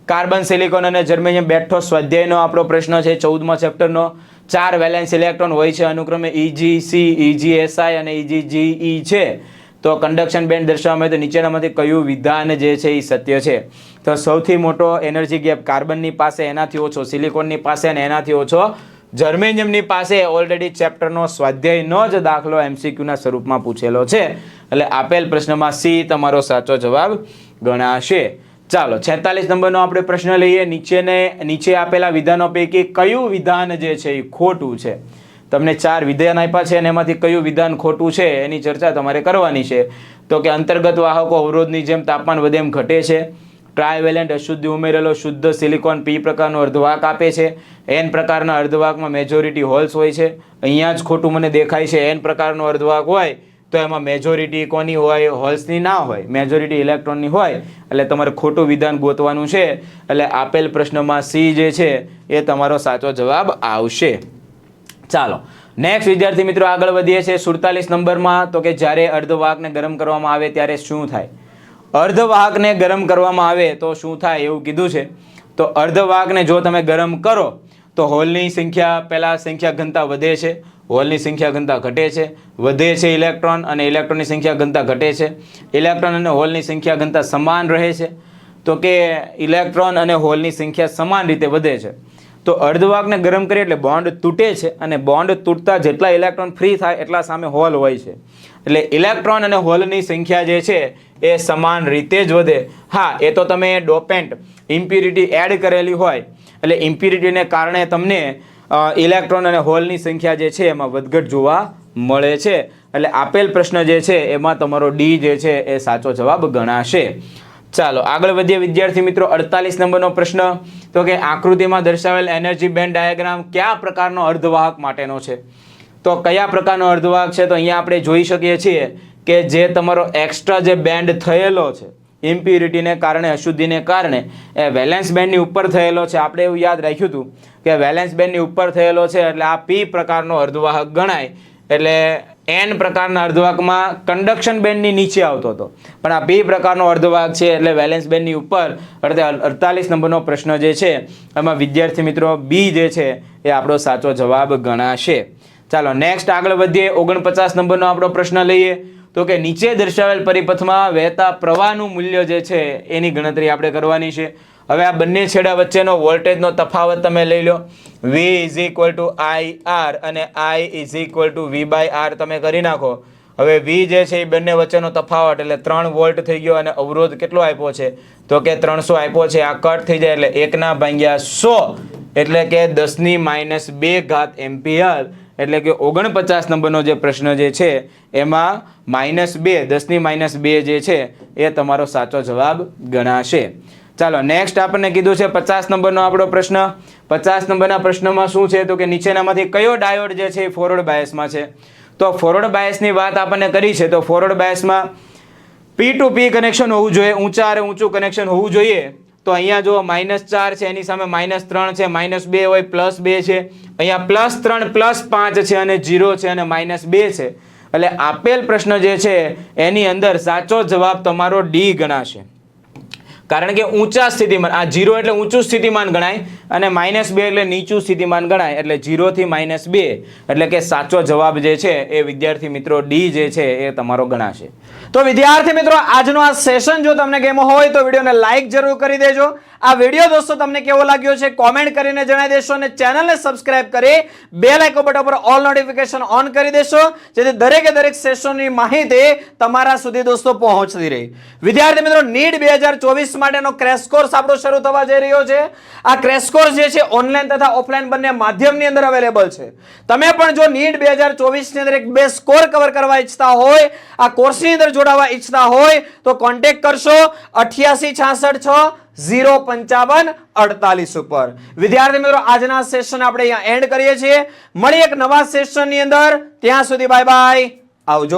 કાર્બન, સિલિકોન અને જર્મેનિયમ બેઠો સ્વાધ્યાયનો આપણો પ્રશ્ન છે 14મા ચેપ્ટરનો. 4 વેલેન્સ ઇલેક્ટ્રોન હોય છે, અનુક્રમે EgC, EgSi અને EgGe છે. તો કન્ડક્શન બેન્ડ દર્શાવવા માટે નીચેનામાંથી કયું વિધાન જે છે એ સત્ય છે? તો સૌથી મોટો એનર્જી ગેપ કાર્બનની પાસે, એનાથી ઓછો સિલિકોનની પાસે અને એનાથી ઓછો જર્મેનિયમની પાસે. ઓલરેડી ચેપ્ટરનો સ્વાધ્યાયનો જ દાખલો MCQના સ્વરૂપમાં પૂછેલો છે, એટલે આપેલ પ્રશ્નમાં સી તમારો સાચો જવાબ ગણાશે. ચાલો 46 નંબરનો આપણે પ્રશ્ન લઈએ. નીચે આપેલા વિધાનો પૈકી કયું વિધાન જે છે એ ખોટું છે? તમને 4 વિધાન આપ્યા છે અને એમાંથી કયું વિધાન ખોટું છે એની ચર્ચા તમારે કરવાની છે. તો કે અંતર્ગત વાહકો અવરોધની જેમ તાપમાન વધે એમ ઘટે છે, ટ્રાયવેલેન્ટ અશુદ્ધિ ઉમેરેલો શુદ્ધ સિલિકોન પી પ્રકારનો અર્ધવાહક આપે છે, એન પ્રકારના અર્ધવાહકમાં મેજોરિટી હોલ્સ હોય છે. અહીંયા જ ખોટું મને દેખાય છે. એન પ્રકારનો અર્ધવાહક હોય તો એમાં મેજોરિટી કોની હોય? હોલ્સની ના હોય, મેજોરિટી ઇલેક્ટ્રોનની હોય. એટલે તમારે ખોટું વિધાન ગોતવાનું છે. એટલે આપેલ પ્રશ્નમાં સી જે છે એ તમારો સાચો જવાબ આવશે. ચાલો નેક્સ્ટ વિદ્યાર્થી મિત્રો આગળ વધીએ છીએ 47 નંબરમાં. તો કે જ્યારે અર્ધવાહકને ગરમ કરવામાં આવે ત્યારે શું થાય? અર્ધવાહકને ગરમ કરવામાં આવે તો શું થાય એવું કીધું છે. તો અર્ધવાહકને જો તમે ગરમ કરો તો હોલની સંખ્યા, પહેલાં સંખ્યા ઘનતા વધે છે, હોલની સંખ્યા ઘનતા ઘટે છે, વધે છે ઇલેક્ટ્રોન અને ઇલેક્ટ્રોનની સંખ્યા ઘનતા ઘટે છે. ઇલેક્ટ્રોન અને હોલની સંખ્યા ઘનતા સમાન રહે છે. તો કે ઇલેક્ટ્રોન અને હોલની સંખ્યા સમાન રીતે વધે છે. તો અર્ધવાહકને ગરમ કરીએ એટલે બોન્ડ તૂટે છે અને બોન્ડ તૂટતા જેટલા ઇલેક્ટ્રોન ફ્રી થાય એટલા સામે હોલ હોય છે. એટલે ઇલેક્ટ્રોન અને હોલની સંખ્યા જે છે એ સમાન રીતે જ વધે. હા, એ તો તમે ડોપેન્ટ ઇમ્પ્યુરિટી એડ કરેલી હોય એટલે ઇમ્પ્યુરિટીને કારણે તમને ઇલેક્ટ્રોન અને હોલની સંખ્યા જે છે એમાં વધઘટ જોવા મળે છે. એટલે આપેલ પ્રશ્ન જે છે એમાં તમારો ડી જે છે એ સાચો જવાબ ગણાશે. ચાલો આગળ વધીએ વિદ્યાર્થી મિત્રો. 48 નંબરનો પ્રશ્ન, તો કે આકૃતિમાં દર્શાવેલ એનર્જી બેન્ડ ડાયાગ્રામ કયા પ્રકારનો અર્ધવાહક માટેનો છે? તો કયા પ્રકારનો અર્ધવાહક છે? તો અહીંયા આપણે જોઈ શકીએ છીએ કે જે તમારો એક્સ્ટ્રા જે બેન્ડ થયેલો છે ઇમ્પ્યુરિટીને કારણે, અશુદ્ધિને કારણે, એ વેલેન્સ બેન્ડની ઉપર થયેલો છે. આપણે એવું યાદ રાખ્યું હતું કે વેલેન્સ બેન્ડની ઉપર થયેલો છે એટલે આ પી પ્રકારનો અર્ધવાહક ગણાય. એટલે એન પ્રકારના અર્ધવાહકમાં કન્ડક્શન બેન્ડની નીચે આવતો હતો, પણ આ પી પ્રકારનો અર્ધવાહક છે એટલે વેલેન્સ બેન્ડની ઉપર. 48 નંબરનો પ્રશ્ન જે છે એમાં વિદ્યાર્થી મિત્રો બી જે છે એ આપણો સાચો જવાબ ગણાશે. ચાલો નેક્સ્ટ આગળ વધીએ. 49 નંબરનો આપણો પ્રશ્ન લઈએ. તો કે નીચે દર્શાવેલ પરિપથમાં વહેતા પ્રવાહનું મૂલ્ય જે છે એની ગણતરી આપણે કરવાની છે. હવે આ બંને છેડા વચ્ચેનો વોલ્ટેજનો તફાવત તમે લઈ લો. V IR અને I V/R તમે કરી નાખો. હવે V જે છે એ બંને વચ્ચેનો તફાવત એટલે 3 વોલ્ટ થઈ ગયો અને અવરોધ કેટલો આપ્યો છે? તો કે 300 આપ્યો છે. આ કટ થઈ જાય એટલે 1/100 એટલે કે 10⁻² એમ્પિયર. એટલે કે 49 નંબરનો જે પ્રશ્ન જે છે એમાં -2, 10⁻² જે છે એ તમારો સાચો જવાબ ગણાશે. ચાલો નેક્સ્ટ આપણને કીધું છે 50 નંબરનો આપણો પ્રશ્ન. 50 નંબરના પ્રશ્નમાં શું છે? તો કે નીચેનામાંથી કયો ડાયોડ જે છે એ ફોરવર્ડ બાયસમાં છે? તો ફોરવર્ડ બાયસની વાત આપણને કરી છે. તો ફોરવર્ડ બાયસમાં P to P કનેક્શન હોવું જોઈએ, ઊંચા અને ઊંચું કનેક્શન હોવું જોઈએ. તો અહીંયા જો -4 છે એની સામે -3 છે, -2 હોય +2 છે, અહીંયા +3 +5 છે અને 0 છે અને -2 છે. એટલે આપેલ પ્રશ્ન જે છે એની અંદર સાચો જવાબ તમારો ડી ગણાશે. કારણ કે ઊંચા સ્થિતિમાન, આ 0 એટલે ઊંચું સ્થિતિમાન ગણાય અને -2 એટલે નીચું સ્થિતિમાન ગણાય, એટલે 0 થી -2 એટલે કે સાચો જવાબ જે છે એ વિદ્યાર્થી મિત્રો ડી જે છે એ તમારો ગણાશે. તો વિદ્યાર્થી મિત્રો આજનો આ સેશન જો તમને ગમ્યો હોય તો વિડીયોને લાઈક જરૂર કરી દેજો. આ વિડીયો દોસ્તો તમને કેવો લાગ્યો છે કોમેન્ટ કરીને જણાવી દેશો અને ચેનલને સબસ્ક્રાઇબ કરી બેલ આઇકોન બટન પર ઓલ નોટિફિકેશન ઓન કરી દેશો, જેથી દરેકે દરેક સેશનની માહિતી તમારા સુધી દોસ્તો પહોંચતી રહે. વિદ્યાર્થી મિત્રો નીટ 2024 માટેનો ક્રેશ કોર્સ આપણો શરૂ થવા જઈ રહ્યો છે. આ ક્રેશ કોર્સ જે છે ઓનલાઈન તથા ઓફલાઈન બંને માધ્યમની અંદર અવેલેબલ છે. તમે પણ જો નીટ 2024 ની અંદર એક બે સ્કોર કવર કરવા ઈચ્છતા હોય, આ કોર્સની અંદર જોડાવા ઈચ્છતા હોય તો કોન્ટેક્ટ કરશો 8866605548 ઉપર. વિદ્યાર્થી મિત્રો આજના સેશન આપણે અહીંયા એન્ડ કરીએ છીએ. મળી એક નવા સેશનની અંદર. ત્યાં સુધી બાય બાય, આવજો.